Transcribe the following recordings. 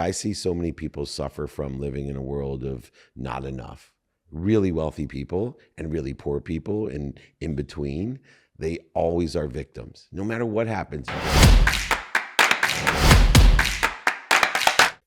I see so many people suffer from living in a world of not enough. Really wealthy people and really poor people, and in between, they always are victims, no matter what happens.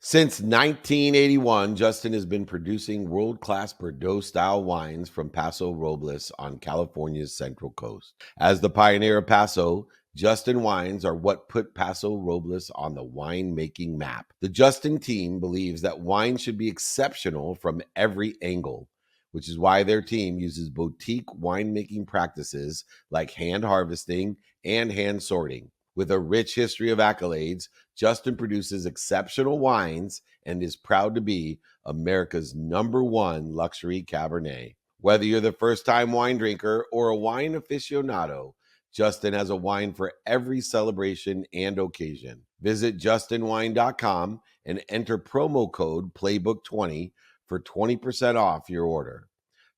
Since 1981, Justin has been producing world-class Bordeaux-style wines from Paso Robles on California's Central Coast. As the pioneer of Paso, Justin wines are what put Paso Robles on the winemaking map. The Justin team believes that wine should be exceptional from every angle, which is why their team uses boutique winemaking practices like hand harvesting and hand sorting. With a rich history of accolades, Justin produces exceptional wines and is proud to be America's #1 luxury Cabernet. Whether you're the first-time wine drinker or a wine aficionado, Justin has a wine for every celebration and occasion. Visit justinwine.com and enter promo code Playbook20 for 20% off your order.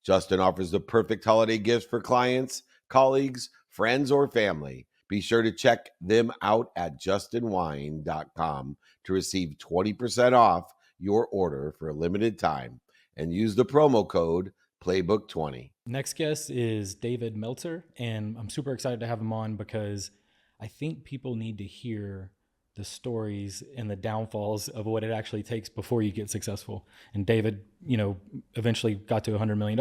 Justin offers the perfect holiday gifts for clients, colleagues, friends, or family. Be sure to check them out at justinwine.com to receive 20% off your order for a limited time and use the promo code Playbook20. Next guest is David Meltzer, and I'm super excited to have him on because I think people need to hear the stories and the downfalls of what it actually takes before you get successful. And David, eventually got to $100 million,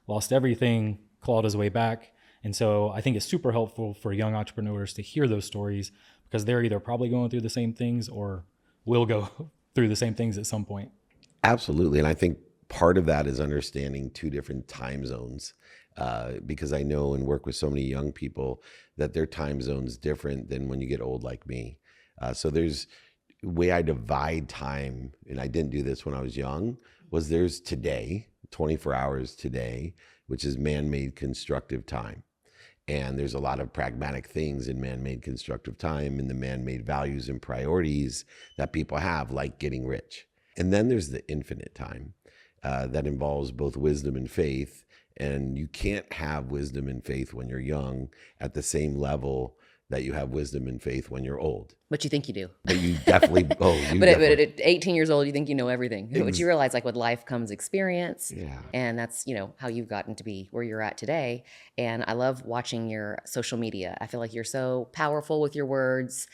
lost everything, clawed his way back. And so I think it's super helpful for young entrepreneurs to hear those stories because they're either probably going through the same things or will go through the same things at some point. Absolutely. And I think part of that is understanding two different time zones, because I know and work with so many young people that their time zone's different than when you get old like me. So there's way I divide time, and I didn't do this when I was young, was there's today, 24 hours today, which is man-made constructive time. And there's a lot of pragmatic things in man-made constructive time and the man-made values and priorities that people have, like getting rich. And then there's the infinite time that involves both wisdom and faith. And you can't have wisdom and faith when you're young at the same level that you have wisdom and faith when you're old. But you think you do. But you definitely, but at 18 years old, you think you know everything. But you realize, like, with life comes experience. Yeah. And that's, how you've gotten to be where you're at today. And I love watching your social media. I feel like you're so powerful with your words.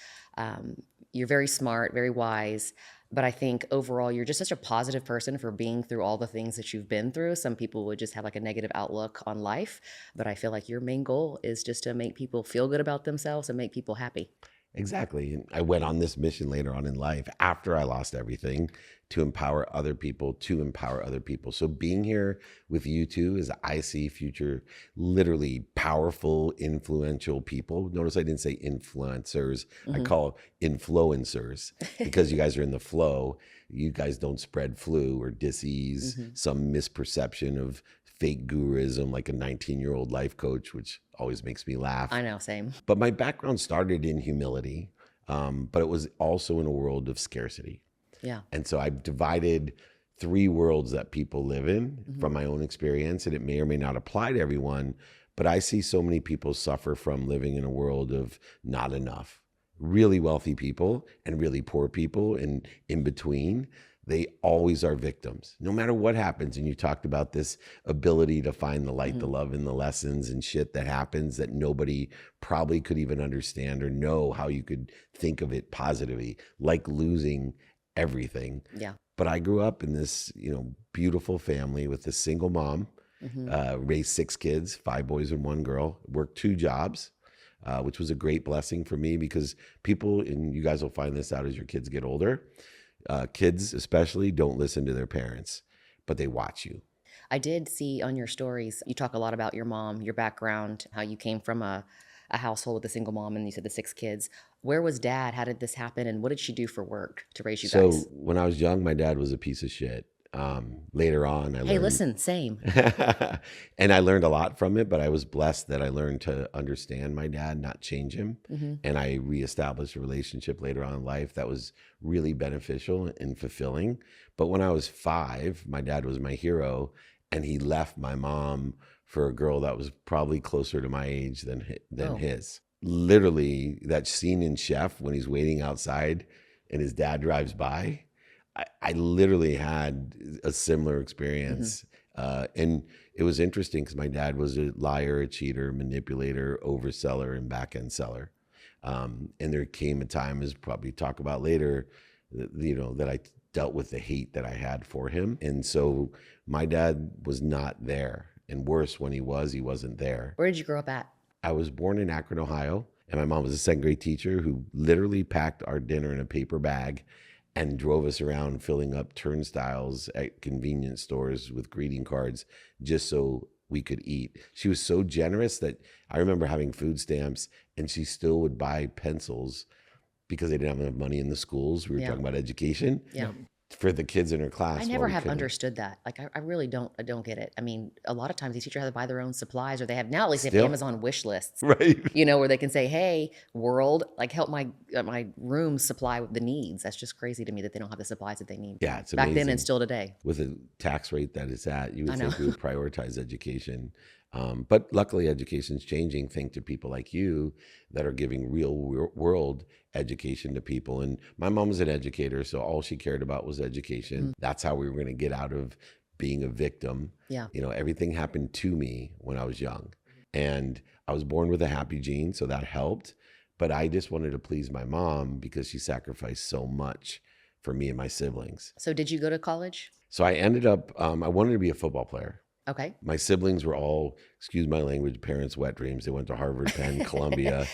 You're very smart, very wise. But I think overall, you're just such a positive person for being through all the things that you've been through. Some people would just have like a negative outlook on life. But I feel like your main goal is just to make people feel good about themselves and make people happy. Exactly. And I went on this mission later on in life after I lost everything to empower other people, So being here with you two is I see future, literally powerful, influential people. Notice I didn't say influencers. I call influencers because you guys are in the flow. You guys don't spread flu or disease, some misperception of fake guruism like a 19-year-old life coach, which always makes me laugh. I know, same. But my background started in humility, but it was also in a world of scarcity. Yeah. And so I've divided 3 worlds that people live in from my own experience, and it may or may not apply to everyone, but I see so many people suffer from living in a world of not enough. Really wealthy people and really poor people, and in between, they always are victims, no matter what happens. And you talked about this ability to find the light, the love, and the lessons and shit that happens that nobody probably could even understand or know how you could think of it positively, like losing everything. Yeah. But I grew up in this, beautiful family with a single mom, raised 6 kids, 5 boys and 1 girl, worked 2 jobs, which was a great blessing for me because people, and you guys will find this out as your kids get older, kids especially don't listen to their parents, but they watch you. I did see on your stories, you talk a lot about your mom, your background, how you came from a household with a single mom, and you said the 6 kids. Where was dad? How did this happen? And what did she do for work to raise you guys? So when I was young, my dad was a piece of shit. Later on, I learned... Hey, listen, same. And I learned a lot from it, but I was blessed that I learned to understand my dad, not change him. And I reestablished a relationship later on in life that was really beneficial and fulfilling. But when I was 5, my dad was my hero, and he left my mom for a girl that was probably closer to my age than his. Literally, that scene in Chef when he's waiting outside and his dad drives by, I literally had a similar experience. And it was interesting because my dad was a liar, a cheater, manipulator, overseller, and back-end seller. And there came a time, as probably talk about later, that I dealt with the hate that I had for him. And so my dad was not there. And worse, when he wasn't there. Where did you grow up at? I was born in Akron, Ohio. And my mom was a second grade teacher who literally packed our dinner in a paper bag and drove us around filling up turnstiles at convenience stores with greeting cards just so we could eat. She was so generous that I remember having food stamps and she still would buy pencils because they didn't have enough money in the schools. We were talking about education. Yeah. For the kids in her class. I never have understood that. Like, I really don't get it. I mean, a lot of times these teachers have to buy their own supplies, or they have now at least they have Amazon wish lists, right? Where they can say, "Hey, world, like help my room supply with the needs." That's just crazy to me that they don't have the supplies that they need. Yeah, it's amazing. Back then and still today. With a tax rate that it's at, you would think we would prioritize education. But luckily, education's changing. Think to people like you that are giving real world education to people. And my mom was an educator, so all she cared about was education. That's how we were going to get out of being a victim. Yeah. Everything happened to me when I was young. And I was born with a happy gene, so that helped. But I just wanted to please my mom because she sacrificed so much for me and my siblings. So did you go to college? So I ended up, I wanted to be a football player. Okay. My siblings were all, excuse my language, parents' wet dreams. They went to Harvard, Penn, Columbia.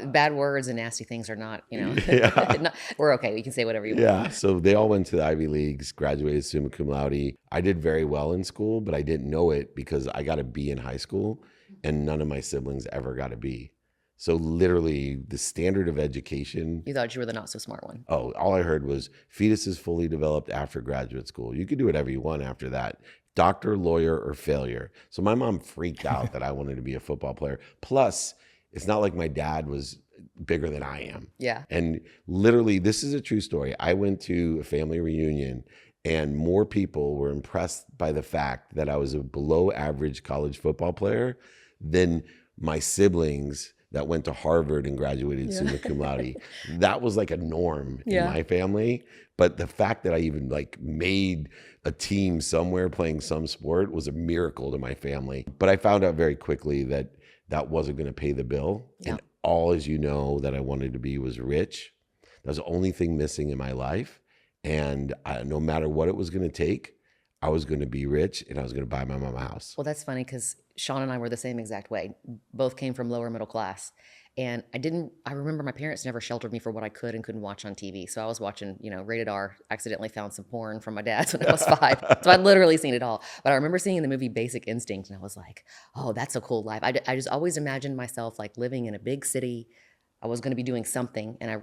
Bad words and nasty things are not, Yeah. we're okay. We can say whatever you want. Yeah. So they all went to the Ivy Leagues, graduated summa cum laude. I did very well in school, but I didn't know it because I got a B in high school and none of my siblings ever got a B. So literally the standard of education. You thought you were the not so smart one. Oh, all I heard was fetus is fully developed after graduate school. You could do whatever you want after that. Doctor, lawyer, or failure. So my mom freaked out that I wanted to be a football player. Plus, it's not like my dad was bigger than I am. Yeah. And literally, this is a true story. I went to a family reunion and more people were impressed by the fact that I was a below average college football player than my siblings that went to Harvard and graduated summa cum laude. That was like a norm in my family. But the fact that I even made a team somewhere playing some sport was a miracle to my family. But I found out very quickly that that wasn't going to pay the bill. Yeah. And all, as you know, that I wanted to be was rich. That was the only thing missing in my life. And no matter what it was going to take, I was going to be rich and I was going to buy my mom a house. Well, that's funny because Shawn and I were the same exact way. Both came from lower middle class. And I remember my parents never sheltered me for what I could and couldn't watch on TV. So I was watching, rated R, accidentally found some porn from my dad's when I was 5. So I'd literally seen it all. But I remember seeing the movie Basic Instinct and I was like, oh, that's a cool life. I just always imagined myself living in a big city. I was going to be doing something. And I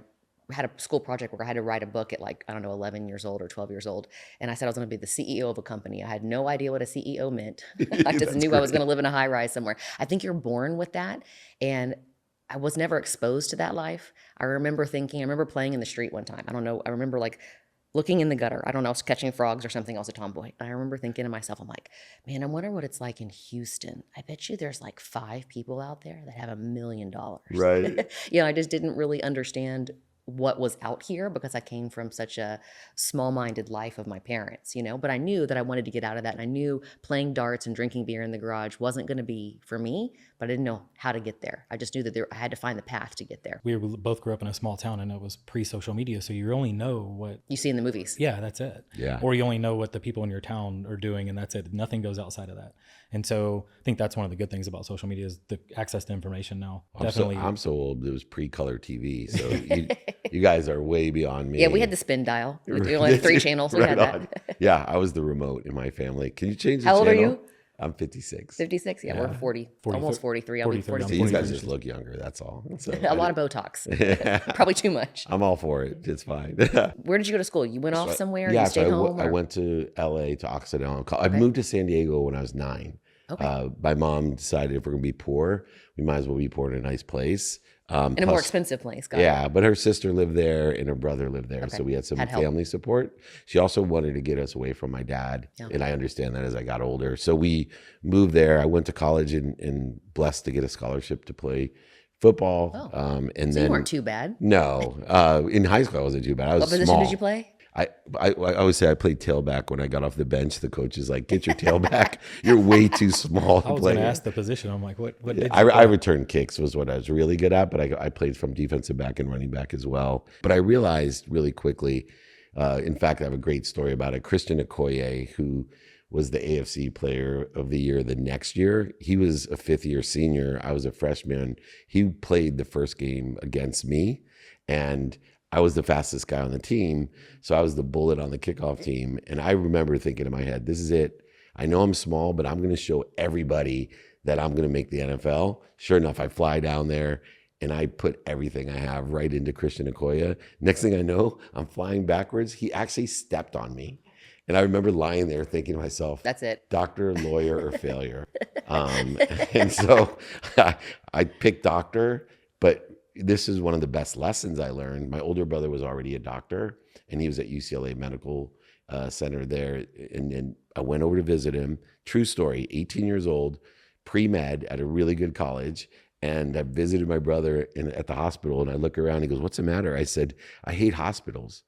had a school project where I had to write a book at 11 years old or 12 years old. And I said I was going to be the CEO of a company. I had no idea what a CEO meant. I just knew I was going to live in a high rise somewhere. I think you're born with that. And I was never exposed to that life. I remember playing in the street one time. I don't know. I remember looking in the gutter. I don't know, I was catching frogs or something. I was a tomboy. I remember thinking to myself, I'm like, man, I wonder what it's like in Houston. I bet you there's 5 people out there that have $1 million. Right. I just didn't really understand what was out here because I came from such a small-minded life of my parents, but I knew that I wanted to get out of that. And I knew playing darts and drinking beer in the garage wasn't going to be for me, but I didn't know how to get there. I just knew that I had to find the path to get there. We both grew up in a small town and it was pre-social media. So you only know what you see in the movies. Yeah, that's it. Yeah. Or you only know what the people in your town are doing and that's it. Nothing goes outside of that. And so I think that's one of the good things about social media is the access to information now. Definitely. I'm so old. It was pre-color TV. So you guys are way beyond me. Yeah, we had the spin dial. We only had 3 channels. We had that. Yeah, I was the remote in my family. Can you change the channel? How old are you? I'm 56. 56? Yeah, we're 40 almost 43. I'll be 46. So you guys just look younger, that's all. So a lot of Botox. Probably too much. I'm all for it. It's fine. Where did you go to school? You went off somewhere? Yeah, you stayed home? I went to LA, to Occidental. I moved to San Diego when I was 9. Okay. My mom decided if we're going to be poor, we might as well be poor in a nice place. In a more expensive place. Yeah, but her sister lived there and her brother lived there. Okay. So we had some family support. She also wanted to get us away from my dad. Yeah. And I understand that as I got older. So we moved there. I went to college and blessed to get a scholarship to play football. And so you weren't too bad. No. In high school, I wasn't too bad. I was What position small. did you play? I always say I played tailback when I got off the bench. The coach is like, "Get your tail back. You're way too small to I was play going to here." ask the position. I'm like, what Yeah, did you I play? returned kicks was what I was really good at, but I played from defensive back and running back as well. But I realized really quickly, in fact, I have a great story about it. Christian Okoye, who was the AFC Player of the Year the next year, he was a fifth-year senior. I was a freshman. He played the first game against me, and I was the fastest guy on the team. So I was the bullet on the kickoff team. And I remember thinking in my head, this is it. I know I'm small, but I'm going to show everybody that I'm going to make the NFL. Sure enough, I fly down there and I put everything I have right into Christian Okoye. Next thing I know, I'm flying backwards. He actually stepped on me. And I remember lying there thinking to myself, That's it. doctor, lawyer, or failure. And so I picked doctor, but this is one of the best lessons I learned. My older brother was already a doctor, and he was at UCLA Medical Center there. And I went over to visit him. True story, 18 years old, pre-med at a really good college. And I visited my brother at the hospital, and I look around. He goes, "What's the matter?" I said, "I hate hospitals."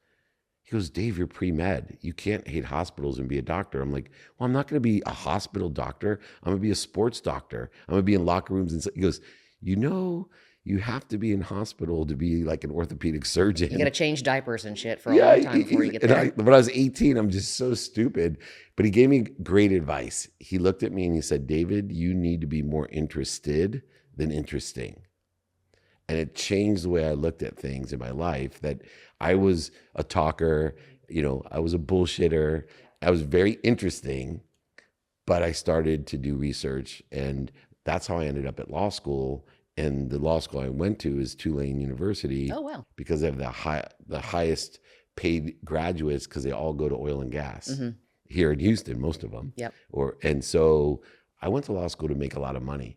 He goes, "Dave, you're pre-med. You can't hate hospitals and be a doctor." I'm like, "Well, I'm not going to be a hospital doctor. I'm going to be a sports doctor. I'm going to be in locker rooms." And he goes, "You have to be in hospital to be like an orthopedic surgeon. You got to change diapers and shit for a long time before you get there. When I was 18, I'm just so stupid. But he gave me great advice. He looked at me and he said, "David, you need to be more interested than interesting." And it changed the way I looked at things in my life, that I was a talker, I was a bullshitter. I was very interesting, but I started to do research, and that's how I ended up at law school. And the law school I went to is Tulane University. Oh, wow. Because they have the highest paid graduates, because they all go to oil and gas here in Houston, most of them. Yep. And so I went to law school to make a lot of money.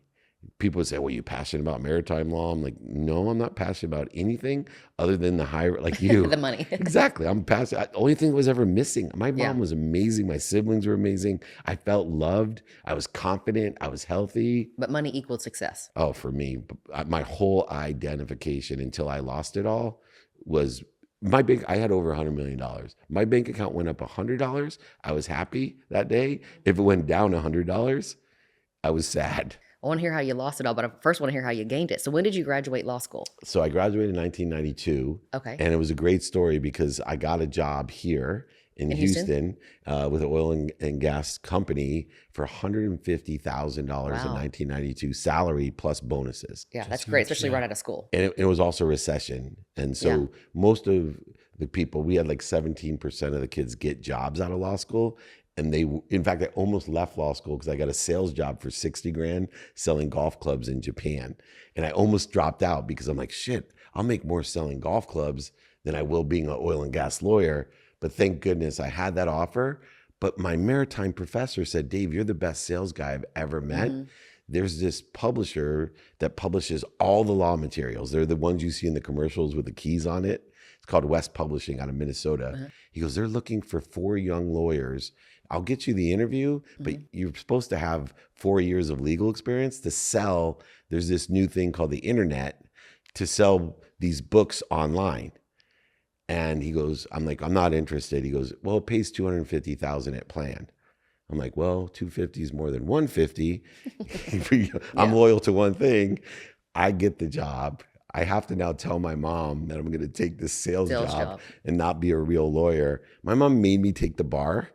People would say, "Well, you passionate about maritime law?" I'm like, "No, I'm not passionate about anything other than the higher, like you." The money. Exactly. I'm passionate. The only thing that was ever missing. My mom Yeah. was amazing. My siblings were amazing. I felt loved. I was confident. I was healthy. But money equaled success. Oh, for me, my whole identification until I lost it all was my bank. I had over $100 million. My bank account went up $100. I was happy that day. If it went down $100, I was sad. I want to hear how you lost it all, but I first want to hear how you gained it. So when did you graduate law school? So I graduated in 1992. Okay. And it was a great story because I got a job here in Houston with an oil and gas company for $150,000 in 1992, salary plus bonuses. Yeah, that's great, especially right out of school. And it was also a recession. And so most of the people, we had like 17% of the kids get jobs out of law school. And in fact, I almost left law school because I got a sales job for 60 grand selling golf clubs in Japan. And I almost dropped out because I'm like, shit, I'll make more selling golf clubs than I will being an oil and gas lawyer. But thank goodness I had that offer. But my maritime professor said, "Dave, you're the best sales guy I've ever met." There's this publisher that publishes all the law materials. They're the ones you see in the commercials with the keys on it. It's called West Publishing out of Minnesota. He goes, "They're looking for 4 young lawyers. I'll get you the interview, but you're supposed to have 4 years of legal experience to sell." There's this new thing called the internet to sell these books online. And he goes, I'm like, "I'm not interested." He goes, "Well, it pays $250,000 at plan." I'm like, "Well, 250 is more than 150. I'm loyal to one thing." I get the job. I have to now tell my mom that I'm going to take this sales job and not be a real lawyer. My mom made me take the bar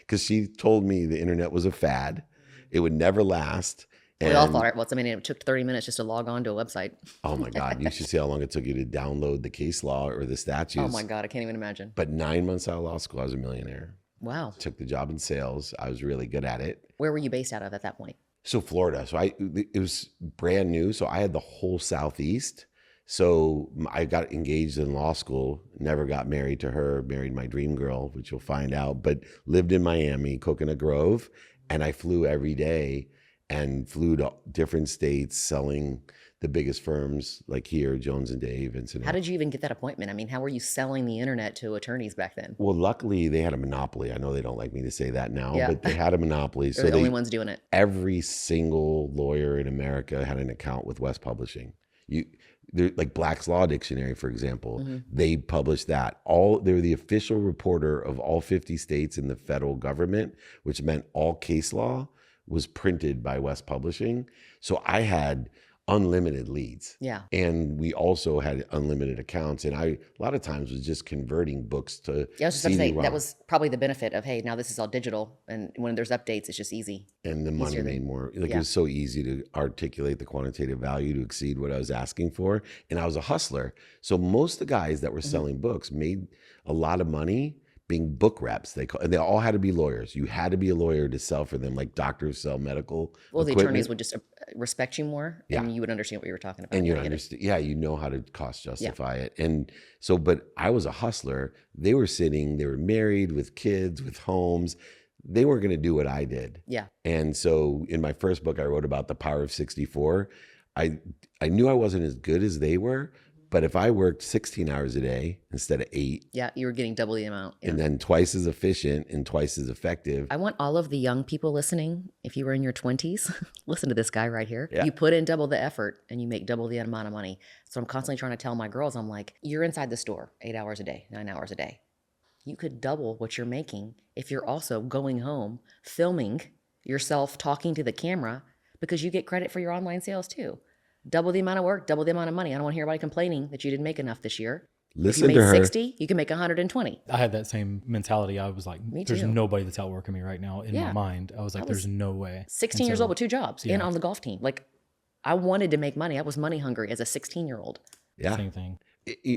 because she told me the internet was a fad. It would never last. We all thought it was. I mean, it took 30 minutes just to log on to a website. Oh my God. You should see how long it took you to download the case law or the statutes. Oh my God. I can't even imagine. But 9 months out of law school, I was a millionaire. Wow. Took the job in sales. I was really good at it. Where were you based out of at that point? So Florida. So it was brand new. So I had the whole Southeast. So I got engaged in law school, never got married to her, married my dream girl, which you'll find out, but lived in Miami, Coconut Grove. And I flew every day and flew to different states selling the biggest firms like here, Jones and Dave. How did you even get that appointment? I mean, how were you selling the internet to attorneys back then? Well, luckily they had a monopoly. I know they don't like me to say that now, but they had a monopoly. They're the only ones doing it. Every single lawyer in America had an account with West Publishing. like Black's Law Dictionary, for example, Mm-hmm. they publish that. They're the official reporter of all 50 states in the federal government, which meant all case law was printed by West Publishing. So I had unlimited leads. Yeah. And we also had unlimited accounts. And I, a lot of times, was just converting books to Yeah, I was just about to say, CD-ROM. that was probably the benefit of, hey, now this is all digital. And when there's updates, it's just easy. And the money Easier made than- more. Like yeah. it was so easy to articulate the quantitative value to exceed what I was asking for. And I was a hustler. So most of the guys that were selling books made a lot of money being book reps. And they all had to be lawyers. You had to be a lawyer to sell for them, like doctors sell medical Well, the equipment. attorneys would just respect you more, and you would understand what you were talking about. And you I get it. understand, yeah, you know how to cost justify it. And so, but I was a hustler. They were married with kids, with homes. They weren't going to do what I did. Yeah. And so in my first book, I wrote about the power of 64. I knew I wasn't as good as they were, but if I worked 16 hours a day instead of 8, Yeah, you were getting double the amount. Yeah. and then twice as efficient and twice as effective. I want all of the young people listening, if you were in your 20s, listen to this guy right here. Yeah. You put in double the effort and you make double the amount of money. So I'm constantly trying to tell my girls, I'm like, you're inside the store 8 hours a day, 9 hours a day. You could double what you're making if you're also going home, filming yourself talking to the camera, because you get credit for your online sales too. Double the amount of work, double the amount of money. I don't want to hear anybody complaining that you didn't make enough this year. Listen if you to made her. 60, you can make 120. I had that same mentality. I was like, Me there's too. nobody that's outworking me right now in Yeah. my mind. I was like, I was there's no way. 16 And years so- old with 2 jobs and on the golf team. Like, I wanted to make money. I was money hungry as a 16-year-old. Yeah. Same thing.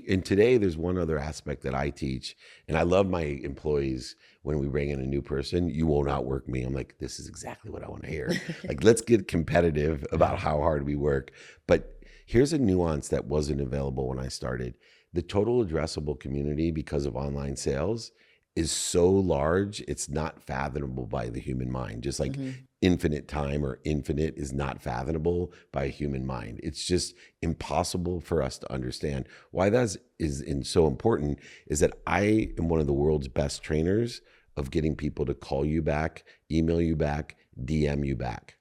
And today there's one other aspect that I teach, and I love my employees when we bring in a new person. You won't outwork me. I'm like, this is exactly what I want to hear. Like, let's get competitive about how hard we work. But here's a nuance that wasn't available when I started. The total addressable community, because of online sales, is so large, it's not fathomable by the human mind. Just like infinite time or infinite is not fathomable by a human mind. It's just impossible for us to understand. Why that is so important is that I am one of the world's best trainers of getting people to call you back, email you back, DM you back.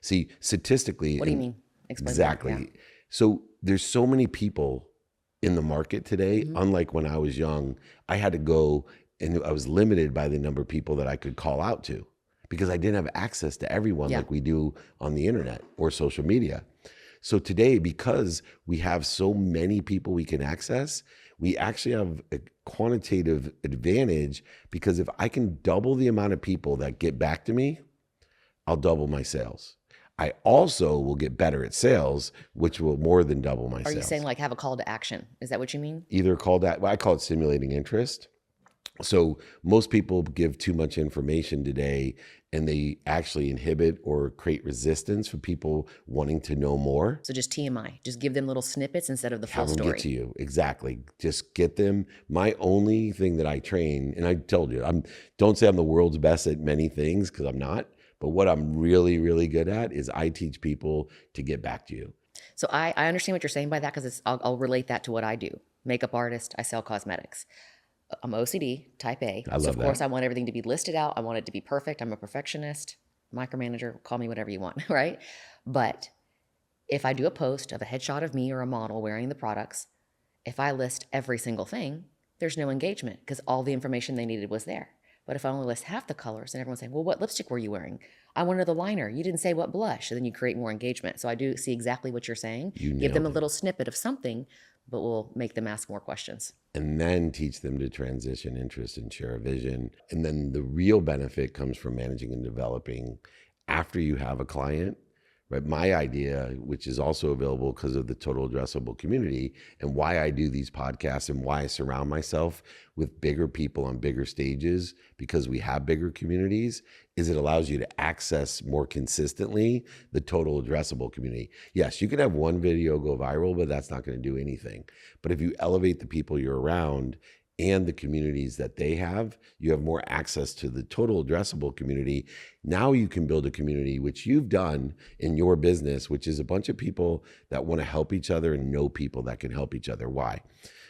See, statistically— What do you mean? Explain Exactly. that. Yeah. So there's so many people in the market today. Unlike when I was young, I had to go, and I was limited by the number of people that I could call out to because I didn't have access to everyone like we do on the internet or social media. So today, because we have so many people we can access, we actually have a quantitative advantage, because if I can double the amount of people that get back to me, I'll double my sales. I also will get better at sales, which will more than double my sales. Are you saying like have a call to action? Is that what you mean? Either call that— well, I call it simulating interest. So most people give too much information today, and they actually inhibit or create resistance for people wanting to know more. So just TMI. Just give them little snippets instead of the full Have them story. get to you. Exactly. Just get them. My only thing that I train, and I told you, don't say I'm the world's best at many things, because I'm not. But what I'm really, really good at is I teach people to get back to you. So I understand what you're saying by that, because I'll relate that to what I do. Makeup artist, I sell cosmetics. I'm OCD, type A. I love so of course that. I want everything to be listed out. I want it to be perfect. I'm a perfectionist, micromanager, call me whatever you want, right? But if I do a post of a headshot of me or a model wearing the products, if I list every single thing, there's no engagement, because all the information they needed was there. But if I only list half the colors and everyone's saying, well, what lipstick were you wearing? I wanted the liner. You didn't say what blush. And then you create more engagement. So I do see exactly what you're saying. You Give them a nailed it. little snippet of something, but we'll make them ask more questions. And then teach them to transition interest and share a vision. And then the real benefit comes from managing and developing after you have a client. Right? My idea, which is also available because of the total addressable community, and why I do these podcasts and why I surround myself with bigger people on bigger stages, because we have bigger communities, is it allows you to access more consistently the total addressable community. Yes, you could have one video go viral, but that's not going to do anything. But if you elevate the people you're around and the communities that they have, you have more access to the total addressable community. Now you can build a community, which you've done in your business, which is a bunch of people that want to help each other and know people that can help each other. Why?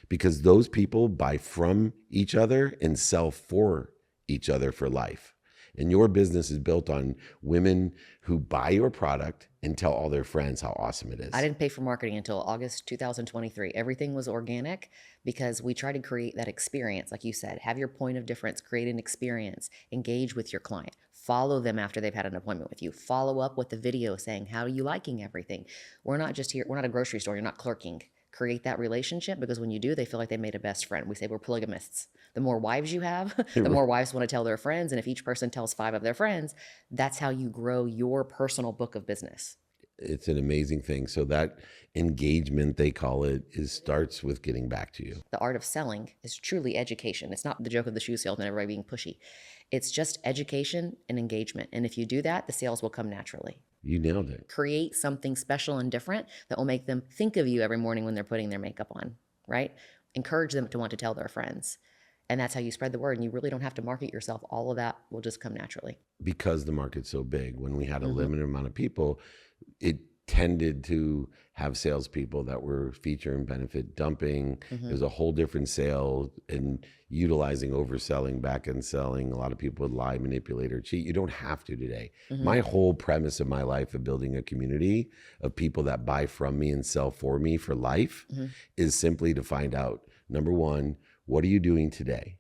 Because those people buy from each other and sell for each other for life. And your business is built on women who buy your product and tell all their friends how awesome it is. I didn't pay for marketing until August 2023. Everything was organic because we try to create that experience. Like you said, have your point of difference, create an experience, engage with your client, follow them after they've had an appointment with you, follow up with the video saying, how are you liking everything? We're not just here, we're not a grocery store, you're not clerking. Create that relationship, because when you do, they feel like they made a best friend. We say we're polygamists. The more wives you have, the more wives want to tell their friends. And if each person tells 5 of their friends, that's how you grow your personal book of business. It's an amazing thing. So that engagement, they call it, starts with getting back to you. The art of selling is truly education. It's not the joke of the shoe salesman, everybody being pushy. It's just education and engagement. And if you do that, the sales will come naturally. You nailed it. Create something special and different that will make them think of you every morning when they're putting their makeup on, right? Encourage them to want to tell their friends. And that's how you spread the word. And you really don't have to market yourself. All of that will just come naturally. Because the market's so big, when we had a limited amount of people, it tended to have salespeople that were feature and benefit dumping. There's a whole different sale and utilizing overselling, back end selling. A lot of people would lie, manipulate, or cheat. You don't have to today. My whole premise of my life of building a community of people that buy from me and sell for me for life is simply to find out, number one, what are you doing today?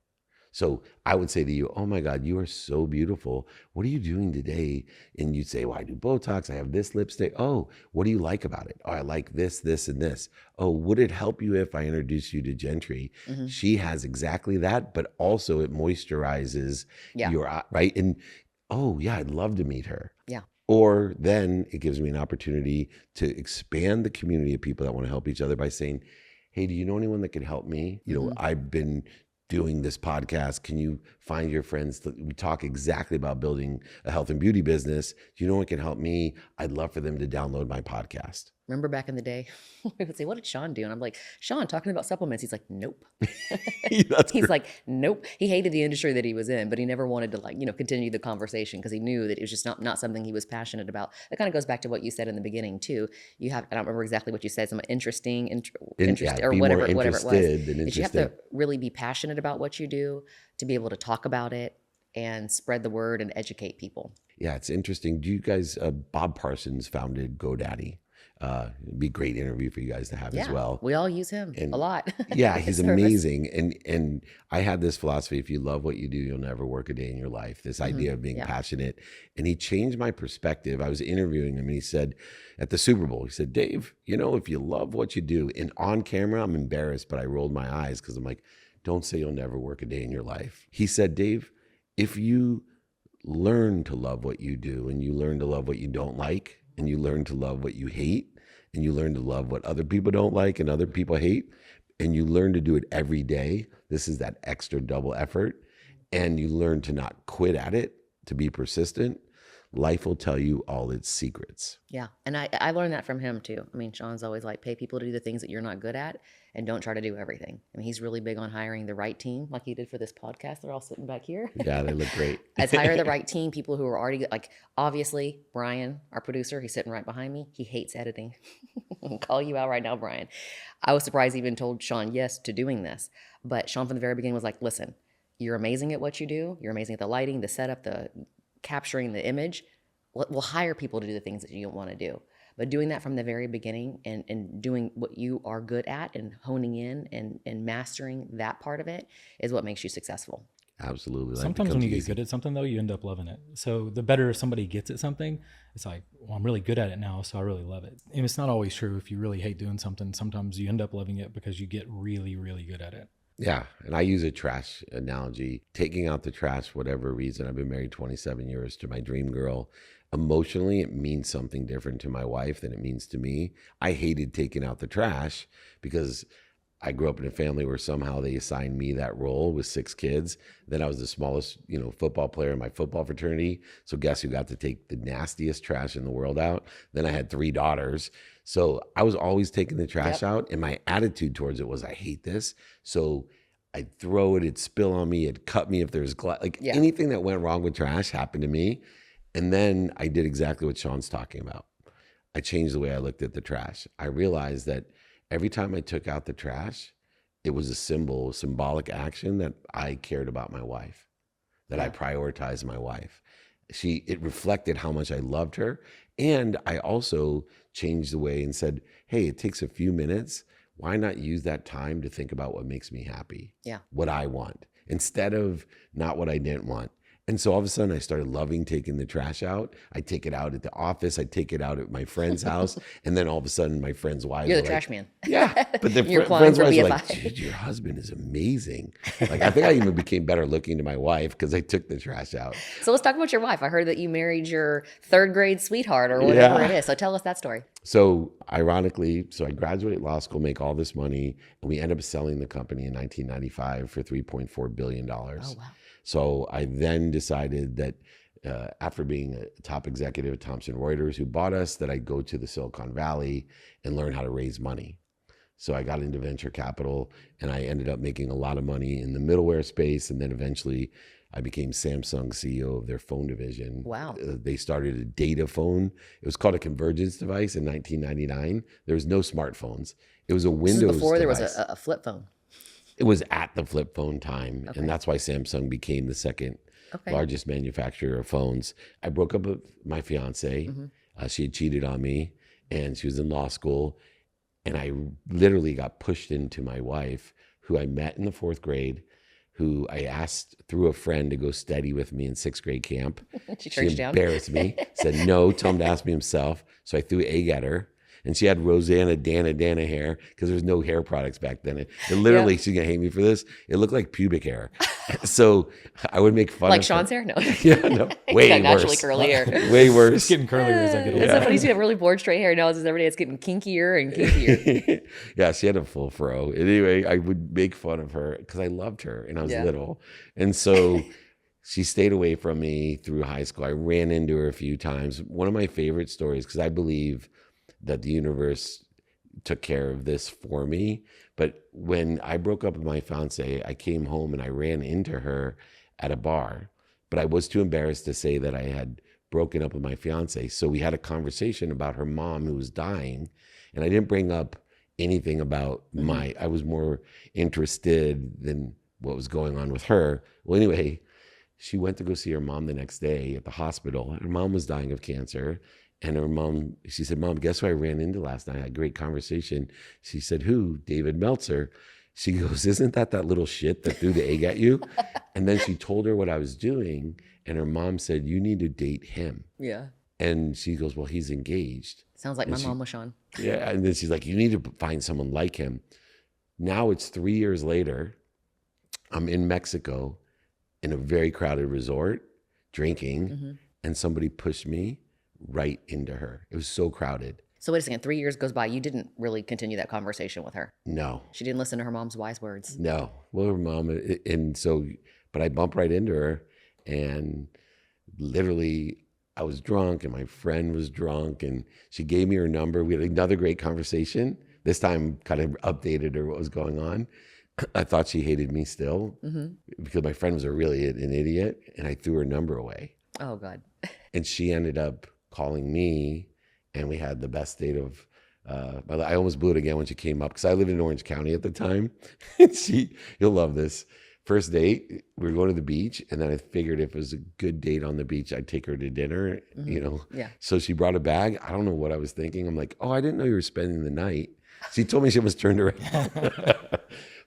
So I would say to you, oh my God, you are so beautiful. What are you doing today? And you'd say, well, I do Botox. I have this lipstick. Oh, what do you like about it? Oh, I like this, this, and this. Oh, would it help you if I introduce you to Jenry? She has exactly that, but also it moisturizes your eye, right? And oh yeah, I'd love to meet her. Yeah. Or then it gives me an opportunity to expand the community of people that want to help each other by saying, hey, do you know anyone that can help me? You know, I've been doing this podcast. Can you find your friends? We talk exactly about building a health and beauty business. Do you know what can help me? I'd love for them to download my podcast. Remember back in the day, we would say, what did Shawn do? And I'm like, Shawn, talking about supplements. He's like, nope. He's like, nope. He hated the industry that he was in, but he never wanted to continue the conversation because he knew that it was just not something he was passionate about. That kind of goes back to what you said in the beginning too. You have, I don't remember exactly what you said, some interesting or whatever it was. But you have to really be passionate about what you do to be able to talk about it and spread the word and educate people. Yeah, it's interesting. Do you guys, Bob Parsons founded GoDaddy. It'd be a great interview for you guys to have as well. We all use him a lot. Yeah, he's amazing. And I had this philosophy, if you love what you do, you'll never work a day in your life. This idea of being passionate. And he changed my perspective. I was interviewing him and he said at the Super Bowl, he said, Dave, if you love what you do, and on camera, I'm embarrassed, but I rolled my eyes because I'm like, don't say you'll never work a day in your life. He said, Dave, if you learn to love what you do and you learn to love what you don't like and you learn to love what you hate, and you learn to love what other people don't like and other people hate, and you learn to do it every day. This is that extra double effort. And you learn to not quit at it, to be persistent. Life will tell you all its secrets. Yeah. And I learned that from him too. I mean, Shawn's always like, pay people to do the things that you're not good at and don't try to do everything. I mean, he's really big on hiring the right team, like he did for this podcast. They're all sitting back here. Yeah, they look great. As hire the right team, people who are already good. Like, obviously, Brian, our producer, he's sitting right behind me. He hates editing. I'll call you out right now, Brian. I was surprised he even told Shawn yes to doing this. But Shawn from the very beginning was like, listen, you're amazing at what you do. You're amazing at the lighting, the setup, the capturing the image. We'll hire people to do the things that you don't want to do. But doing that from the very beginning and doing what you are good at and honing in and mastering that part of it is what makes you successful. Absolutely. Sometimes when you get good at something, though, you end up loving it. So the better somebody gets at something, it's like, well, I'm really good at it now, so I really love it. And it's not always true. If you really hate doing something, sometimes you end up loving it because you get really, really good at it. Yeah. And I use a trash analogy. Taking out the trash, for whatever reason, I've been married 27 years to my dream girl. Emotionally, it means something different to my wife than it means to me. I hated taking out the trash because I grew up in a family where somehow they assigned me that role with 6 kids. Then I was the smallest, football player in my football fraternity. So guess who got to take the nastiest trash in the world out? Then I had 3 daughters. So I was always taking the trash out. And my attitude towards it was, I hate this. So I'd throw it, it'd spill on me, it'd cut me if there's anything that went wrong with trash happened to me. And then I did exactly what Shawn's talking about. I changed the way I looked at the trash. I realized that every time I took out the trash, it was a symbolic action that I cared about my wife, that I prioritized my wife. It reflected how much I loved her. And I also changed the way and said, hey, it takes a few minutes. Why not use that time to think about what makes me happy? Yeah. What I want instead of not what I didn't want. And so all of a sudden I started loving taking the trash out. I take it out at the office. I take it out at my friend's house. And then all of a sudden my friend's wives You're are the like, trash man. yeah. But the Your friend's clients are wives are like, BFI. dude, your husband is amazing. Like, I think I even became better looking to my wife because I took the trash out. So let's talk about your wife. I heard that you married your third grade sweetheart or whatever it is. So tell us that story. So ironically, I graduate law school, make all this money, and we end up selling the company in 1995 for $3.4 billion. Oh, wow. So I then decided that after being a top executive at Thomson Reuters, who bought us, that I'd go to the Silicon Valley and learn how to raise money. So I got into venture capital and I ended up making a lot of money in the middleware space. And then eventually I became Samsung CEO of their phone division. Wow. They started a data phone. It was called a convergence device in 1999. There was no smartphones. It was a Windows This is before device. there was a flip phone. It was at the flip phone time. Okay. And that's why Samsung became the second largest manufacturer of phones. I broke up with my fiance. She had cheated on me and she was in law school. And I literally got pushed into my wife, who I met in the 4th grade, who I asked through a friend to go study with me in 6th grade camp. She turned you down? Embarrassed me, said no, tell him to ask me himself. So I threw an egg at her. And she had Rosanna Dana hair because there was no hair products back then. It literally, she's going to hate me for this. It looked like pubic hair. So I would make fun like of Shawn's her. hair? No. Yeah, no. Way Way naturally worse. curly hair. Way worse. It's getting curlier as I get older. It's so funny. You have really bored straight hair. Now it's just every day it's getting kinkier and kinkier. Yeah, she had a full fro. Anyway, I would make fun of her because I loved her and I was little. And so she stayed away from me through high school. I ran into her a few times. One of my favorite stories, because I believe that the universe took care of this for me. But when I broke up with my fiance, I came home and I ran into her at a bar. But I was too embarrassed to say that I had broken up with my fiance. So we had a conversation about her mom who was dying. And I didn't bring up anything about I was more interested than what was going on with her. Well, anyway, she went to go see her mom the next day at the hospital. Her mom was dying of cancer. And her mom, she said, Mom, guess who I ran into last night? I had a great conversation. She said, who? David Meltzer. She goes, isn't that little shit that threw the egg at you? And then she told her what I was doing. And her mom said, you need to date him. Yeah. And she goes, well, he's engaged. Sounds like my mom was Shawn. Yeah. And then she's like, you need to find someone like him. Now it's 3 years later. I'm in Mexico in a very crowded resort drinking. And somebody pushed me right into her. It was so crowded. So wait a second, 3 years goes by. You didn't really continue that conversation with her. No. She didn't listen to her mom's wise words. No. Well, her mom, and so, but I bumped right into her and literally I was drunk and my friend was drunk and she gave me her number. We had another great conversation. This time kind of updated her what was going on. I thought she hated me still because my friend was really an idiot and I threw her number away. Oh, God. And she ended up calling me and we had the best date of I almost blew it again when she came up because I lived in Orange County at the time. And you'll love this. First date, we were going to the beach, and then I figured if it was a good date on the beach, I'd take her to dinner, you know. Yeah. So she brought a bag. I don't know what I was thinking. I'm like, oh, I didn't know you were spending the night. She told me she was turned around.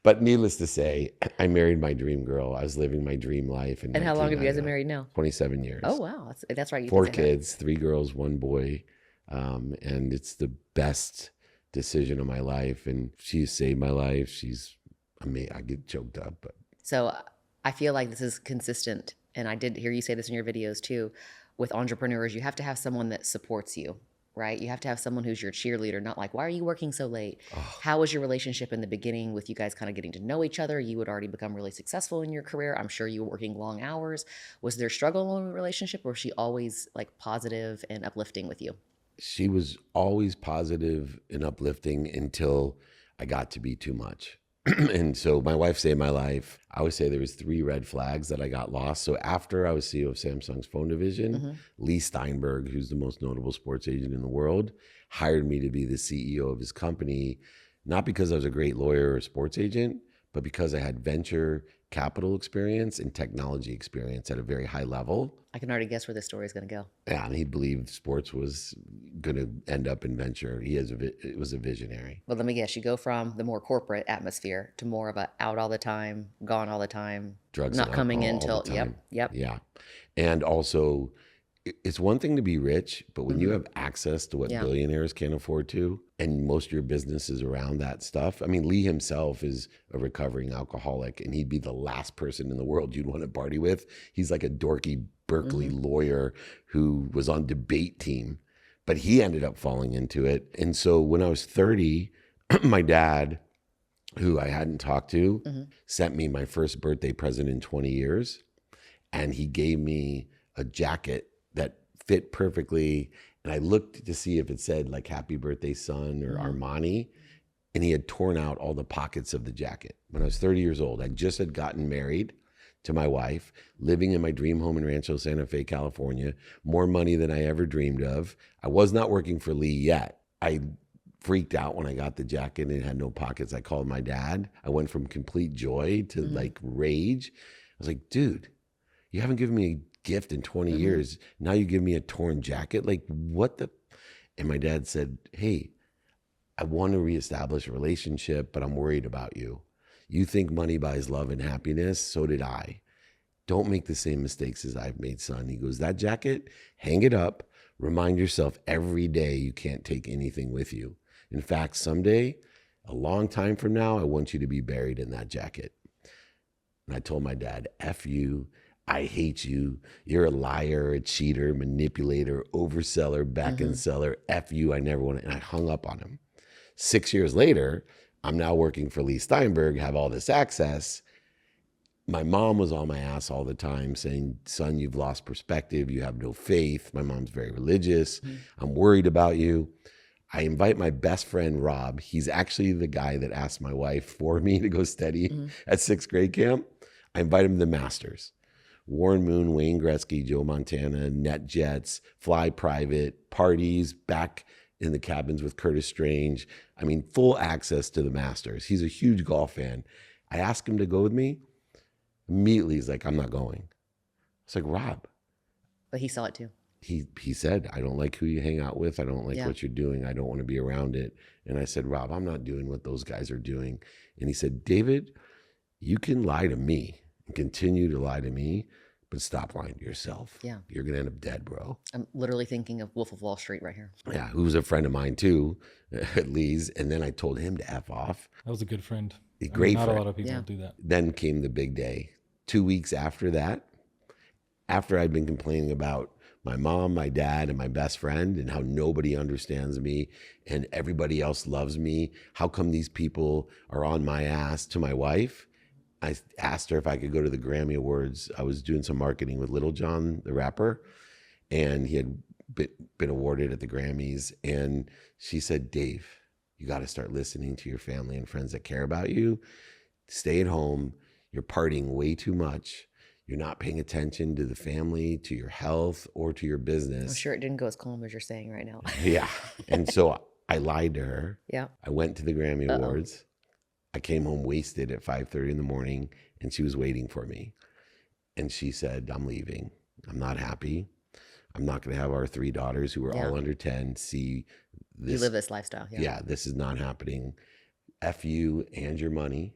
But needless to say, I married my dream girl. I was living my dream life. And how long have you guys been married now? 27 years. Oh, wow. That's right. You 4 did say kids, 3 girls, 1 boy. And it's the best decision of my life. And she saved my life. She's amazing. I get choked up, but. So I feel like this is consistent. And I did hear you say this in your videos too. With entrepreneurs, you have to have someone that supports you, right? You have to have someone who's your cheerleader, not like, why are you working so late? Oh. How was your relationship in the beginning with you guys kind of getting to know each other? You had already become really successful in your career. I'm sure you were working long hours. Was there struggle in the relationship or was she always like positive and uplifting with you? She was always positive and uplifting until I got to be too much. And so my wife saved my life. I would say there was 3 red flags that I got lost. So after I was CEO of Samsung's phone division, Lee Steinberg, who's the most notable sports agent in the world, hired me to be the CEO of his company, not because I was a great lawyer or sports agent, but because I had venture capital experience and technology experience at a very high level. I can already guess where this story is going to go. Yeah, and he believed sports was going to end up in venture. It was a visionary. Well, let me guess. You go from the more corporate atmosphere to more of a out all the time, gone all the time, Drugs not and coming in alcohol all till, the time. yep. Yeah. And also, it's one thing to be rich, but when you have access to what Yeah. billionaires can't afford to, and most of your business is around that stuff. I mean, Lee himself is a recovering alcoholic, and he'd be the last person in the world you'd want to party with. He's like a dorky Berkeley lawyer who was on debate team, but he ended up falling into it. And so when I was 30, my dad, who I hadn't talked to, sent me my first birthday present in 20 years. And he gave me a jacket that fit perfectly. And I looked to see if it said like Happy Birthday Son or Armani. And he had torn out all the pockets of the jacket. When I was 30 years old, I just had gotten married to my wife, living in my dream home in Rancho Santa Fe, California, more money than I ever dreamed of. I was not working for Lee yet. I freaked out when I got the jacket and it had no pockets. I called my dad. I went from complete joy to like rage. I was like, dude, you haven't given me a gift in 20 years. Now you give me a torn jacket. Like what the? And my dad said, hey, I want to reestablish a relationship, but I'm worried about you. You think money buys love and happiness. So did I. Don't make the same mistakes as I've made, son. He goes, that jacket, hang it up. Remind yourself every day you can't take anything with you. In fact, someday, a long time from now, I want you to be buried in that jacket. And I told my dad, F you. I hate you. You're a liar, a cheater, manipulator, overseller, back end seller. F you. I never want to. And I hung up on him. 6 years later, I'm now working for Lee Steinberg, have all this access. My mom was on my ass all the time saying, son, you've lost perspective. You have no faith. My mom's very religious. I'm worried about you. I invite my best friend, Rob. He's actually the guy that asked my wife for me to go study at sixth grade camp. I invite him to the Masters. Warren Moon, Wayne Gretzky, Joe Montana, net jets, fly private, parties, back in the cabins with Curtis Strange. I mean, full access to the Masters. He's a huge golf fan. I asked him to go with me. Immediately, he's like, I'm not going. It's like, Rob. But he saw it too. He said, I don't like who you hang out with. I don't like what you're doing. I don't want to be around it. And I said, Rob, I'm not doing what those guys are doing. And he said, David, you can lie to me and continue to lie to me, but stop lying to yourself. Yeah. You're going to end up dead, bro. I'm literally thinking of Wolf of Wall Street right here. Yeah, who was a friend of mine too, at Lee's. And then I told him to F off. That was a good friend. A great not friend. a lot of people do that. Then came the big day. 2 weeks after that, after I'd been complaining about my mom, my dad, and my best friend, and how nobody understands me and everybody else loves me. How come these people are on my ass? To my wife, I asked her if I could go to the Grammy Awards. I was doing some marketing with Little John, the rapper, and he had been awarded at the Grammys. And she said, Dave, you got to start listening to your family and friends that care about you. Stay at home. You're partying way too much. You're not paying attention to the family, to your health, or to your business. I'm sure it didn't go as calm as you're saying right now. Yeah. And so I lied to her. Yeah. I went to the Grammy Awards. I came home wasted at 5:30 in the morning, and she was waiting for me. And she said, I'm leaving. I'm not happy. I'm not going to have our 3 daughters who are all under 10 see this. You live this lifestyle. Yeah, this is not happening. F you and your money.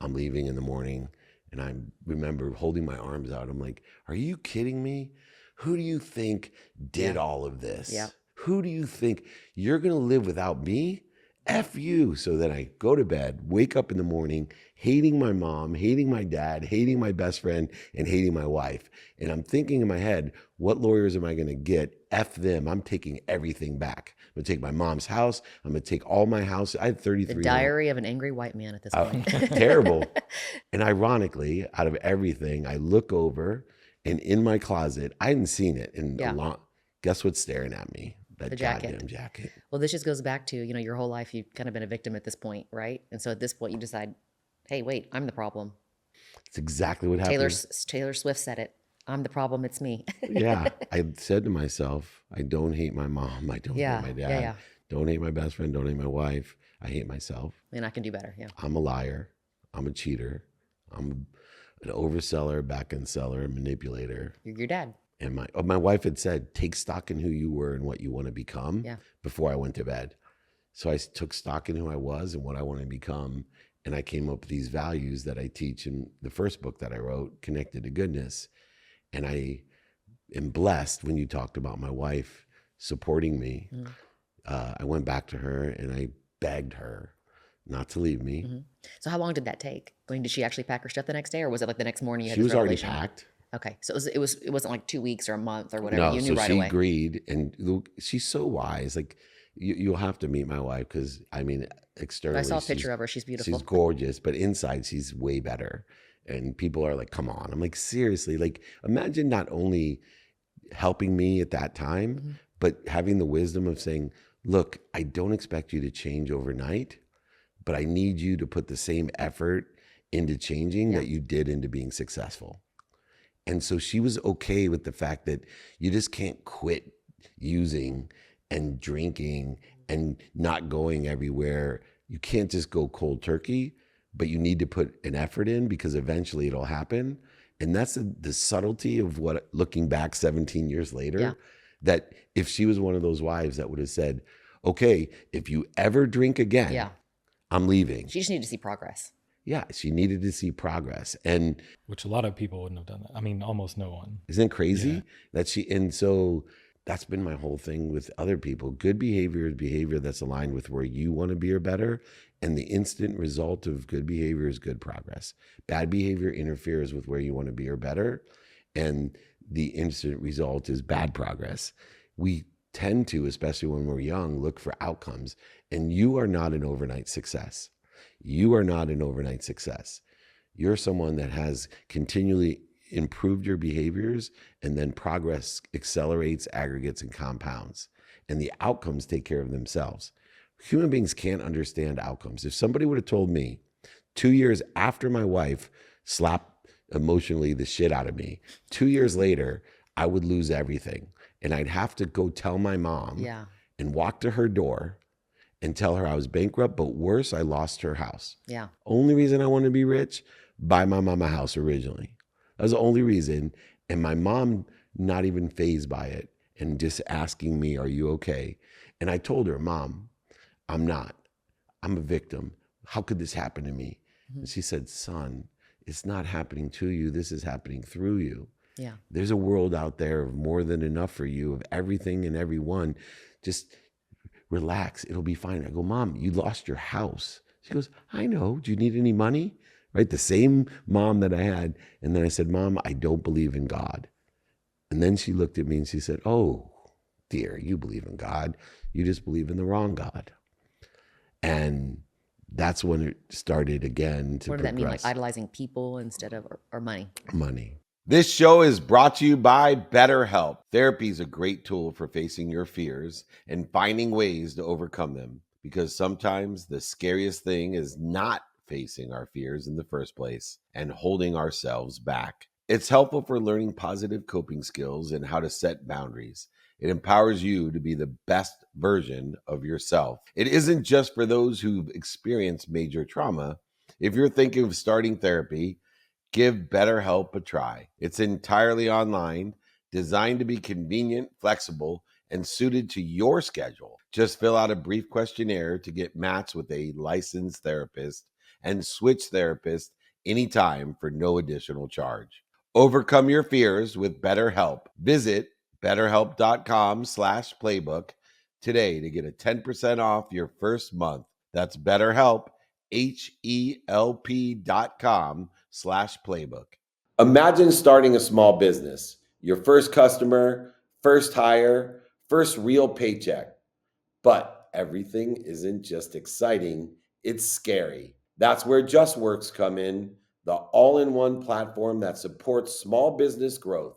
I'm leaving in the morning. And I remember holding my arms out. I'm like, are you kidding me? Who do you think did all of this? Yeah. Who do you think you're going to live without me? F you. So then I go to bed, wake up in the morning, hating my mom, hating my dad, hating my best friend, and hating my wife. And I'm thinking in my head, what lawyers am I going to get? F them. I'm taking everything back. I'm going to take my mom's house. I'm going to take all my house. I had 33. The diary of an angry white man at this point. Terrible. And ironically, out of everything, I look over and in my closet, I hadn't seen it in a long, guess what's staring at me? That The jacket. goddamn jacket. Well, this just goes back to, your whole life, you've kind of been a victim at this point, right? And so at this point, you decide, hey, wait, I'm the problem. It's exactly what happened. Taylor Swift said it. I'm the problem. It's me. Yeah. I said to myself, I don't hate my mom. I don't hate my dad. Yeah. Don't hate my best friend. Don't hate my wife. I hate myself. And I can do better. Yeah. I'm a liar. I'm a cheater. I'm an overseller, back-end seller, manipulator. You're your dad. And my wife had said, take stock in who you were and what you want to become before I went to bed. So I took stock in who I was and what I want to become. And I came up with these values that I teach in the first book that I wrote, Connected to Goodness. And I am blessed when you talked about my wife supporting me. I went back to her and I begged her not to leave me. So how long did that take? I mean, did she actually pack her stuff the next day, or was it like the next morning you had She this was already revelation? packed. Okay, so it wasn't like 2 weeks or a month or whatever. No, You knew so right she away. agreed. And she's so wise. Like, you'll have to meet my wife because, I mean, externally, I saw a picture of her. She's beautiful. She's gorgeous, but inside she's way better. And people are like, come on. I'm like, seriously, like, imagine not only helping me at that time, but having the wisdom of saying, look, I don't expect you to change overnight, but I need you to put the same effort into changing that you did into being successful. And so she was okay with the fact that you just can't quit using and drinking and not going everywhere. You can't just go cold turkey, but you need to put an effort in because eventually it'll happen. And that's the subtlety of what, looking back 17 years later, that if she was one of those wives that would have said, okay, if you ever drink again, I'm leaving. She just needed to see progress. Yeah, she needed to see progress. And which a lot of people wouldn't have done that. I mean, almost no one. Isn't it crazy that and so that's been my whole thing with other people. Good behavior is behavior that's aligned with where you want to be or better. And the instant result of good behavior is good progress. Bad behavior interferes with where you want to be or better. And the instant result is bad progress. We tend to, especially when we're young, look for outcomes. And you are not an overnight success. You are not an overnight success. You're someone that has continually improved your behaviors, and then progress accelerates, aggregates, and compounds. And the outcomes take care of themselves. Human beings can't understand outcomes. If somebody would have told me 2 years after my wife slapped emotionally the shit out of me, 2 years later, I would lose everything. And I'd have to go tell my mom and walk to her door and tell her I was bankrupt, but worse, I lost her house. Yeah. Only reason I wanted to be rich, buy my mom a house originally. That was the only reason. And my mom not even fazed by it and just asking me, are you okay? And I told her, Mom, I'm not. I'm a victim. How could this happen to me? And she said, son, it's not happening to you. This is happening through you. Yeah. There's a world out there of more than enough for you, of everything and everyone. Just relax. It'll be fine. I go, Mom, you lost your house. She goes, I know. Do you need any money? Right? The same mom that I had. And then I said, Mom, I don't believe in God. And then she looked at me and she said, oh, dear, you believe in God. You just believe in the wrong God. And that's when it started again to progress. What did that mean? Like idolizing people instead of or money? Money. This show is brought to you by BetterHelp. Therapy is a great tool for facing your fears and finding ways to overcome them, because sometimes the scariest thing is not facing our fears in the first place and holding ourselves back. It's helpful for learning positive coping skills and how to set boundaries. It empowers you to be the best version of yourself. It isn't just for those who've experienced major trauma. If you're thinking of starting therapy, give BetterHelp a try. It's entirely online, designed to be convenient, flexible, and suited to your schedule. Just fill out a brief questionnaire to get matched with a licensed therapist and switch therapists anytime for no additional charge. Overcome your fears with BetterHelp. Visit BetterHelp.com/playbook today to get a 10% off your first month. That's BetterHelp, HELP.com/playbook. Imagine starting a small business, your first customer, first hire, first real paycheck. But everything isn't just exciting, it's scary. That's where JustWorks come in, the all-in-one platform that supports small business growth.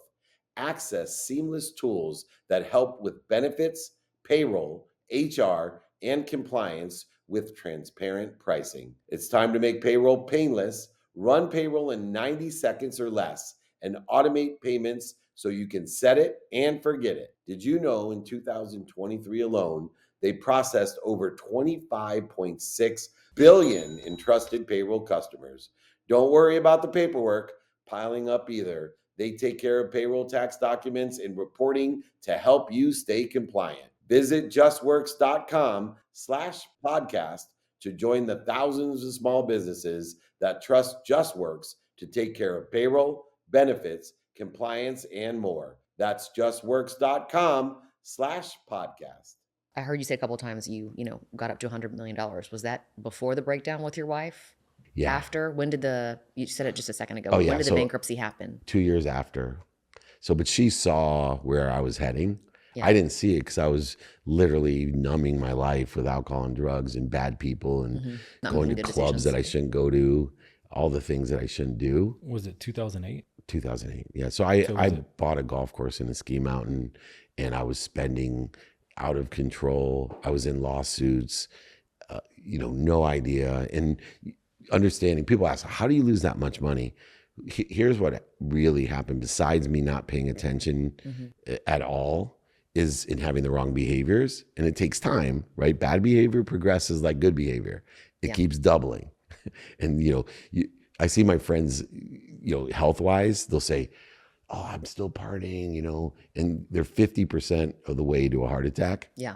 Access seamless tools that help with benefits, payroll, HR, and compliance with transparent pricing. It's time to make payroll painless, run payroll in 90 seconds or less, and automate payments so you can set it and forget it. Did you know in 2023 alone, they processed over 25.6 billion in trusted payroll customers? Don't worry about the paperwork. piling up either. They take care of payroll tax documents and reporting to help you stay compliant. Visit justworks.com/podcast to join the thousands of small businesses that trust JustWorks to take care of payroll, benefits, compliance, and more. That's justworks.com/podcast. I heard you say a couple of times you got up to $100 million. Was that before the breakdown with your wife? Yeah. After? When did you said it just a second ago. Oh, When yeah. did the So bankruptcy happen? 2 years after. So, but she saw where I was heading. Yeah. I didn't see it because I was literally numbing my life with alcohol and drugs and bad people and Not going to making good clubs that I decisions. shouldn't go to, all the things that I shouldn't do. Was it 2008? 2008. Yeah. So I was it- bought a golf course in a ski mountain and I was spending out of control. I was in lawsuits, no idea. And understanding, people ask, how do you lose that much money? Here's what really happened besides me not paying attention at all is in having the wrong behaviors. And it takes time, right? Bad behavior progresses like good behavior. It keeps doubling. And, I see my friends, health wise, they'll say, oh, I'm still partying, and they're 50% of the way to a heart attack. Yeah.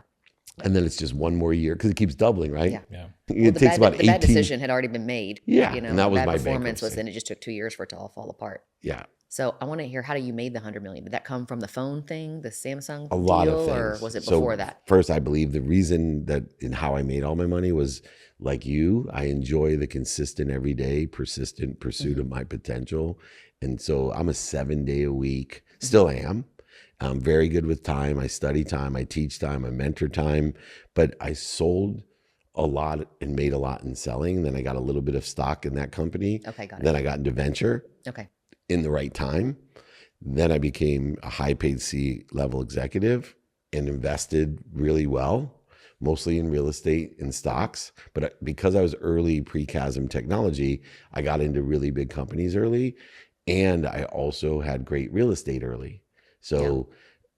And then it's just one more year because it keeps doubling, right? Yeah. Yeah. It takes about 18. The bad decision had already been made. Yeah, and that was bad my performance was, bankruptcy. and it just took 2 years for it to all fall apart. Yeah. So I want to hear, how do you made the $100 million? Did that come from the phone thing, the Samsung A lot deal, of things. or was it So before that? First, I believe the reason that in how I made all my money was like you, I enjoy the consistent, everyday, persistent pursuit of my potential. And so I'm a 7-day a week, still am. I'm very good with time. I study time, I teach time, I mentor time, but I sold a lot and made a lot in selling. Then I got a little bit of stock in that company. Okay, got it. Then I got into venture Okay. in the right time. Then I became a high paid C-level executive and invested really well, mostly in real estate and stocks. But because I was early pre-chasm technology, I got into really big companies early. And I also had great real estate early. So,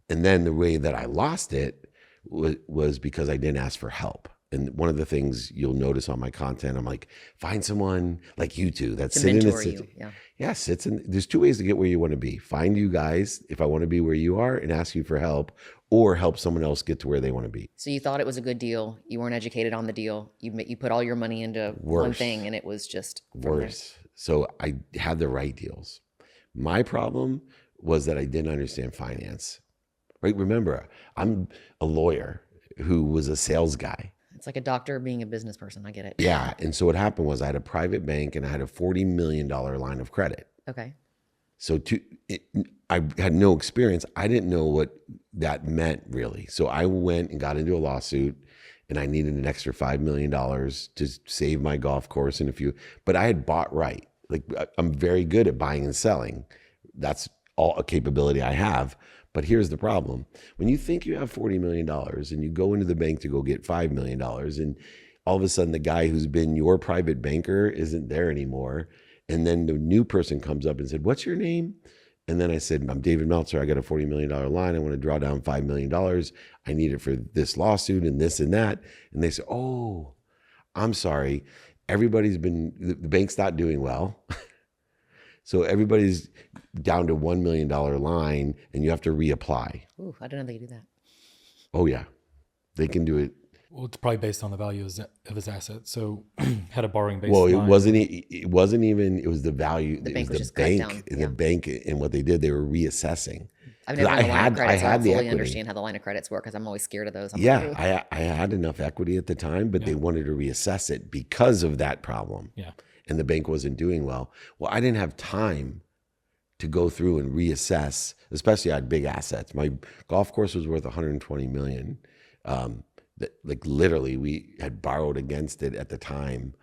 and then the way that I lost it was because I didn't ask for help. And one of the things you'll notice on my content, I'm like, find someone like you two that's To sitting in mentor a you. Yeah. yeah, sits in. There's 2 ways to get where you want to be. Find you guys if I want to be where you are and ask you for help, or help someone else get to where they want to be. So you thought it was a good deal. You weren't educated on the deal. You put all your money into one Worse. thing, and it was just from there. Worse. So I had the right deals. My problem was that I didn't understand finance. Right? Remember, I'm a lawyer who was a sales guy. It's like a doctor being a business person. I get it. Yeah. And so what happened was I had a private bank and I had a $40 million line of credit. Okay. So I had no experience. I didn't know what that meant really. So I went and got into a lawsuit and I needed an extra $5 million to save my golf course and but I had bought right. Like I'm very good at buying and selling. That's all a capability I have. But here's the problem. When you think you have $40 million and you go into the bank to go get $5 million and all of a sudden the guy who's been your private banker isn't there anymore. And then the new person comes up and said, what's your name? And then I said, I'm David Meltzer. I got a $40 million line. I want to draw down $5 million. I need it for this lawsuit and this and that. And they said, oh, I'm sorry. The bank's not doing well. So everybody's down to $1 million line and you have to reapply. Ooh, I didn't know they could do that. Oh yeah, they can do it. Well, it's probably based on the value of his assets. So had a borrowing base. Well, it line. wasn't even, it was the value. The It bank was was just the cut bank, down, and yeah. the bank and what they did, they were reassessing. I've 'Cause never done a line of credit, so I had don't the fully equity. understand how the line of credits work because I'm always scared of those. I'm Yeah, like, "Ooh." I had enough equity at the time, but they wanted to reassess it because of that problem. Yeah. And the bank wasn't doing well. Well, I didn't have time to go through and reassess, especially I had big assets. My golf course was worth $120 million. Like literally we had borrowed against it at the time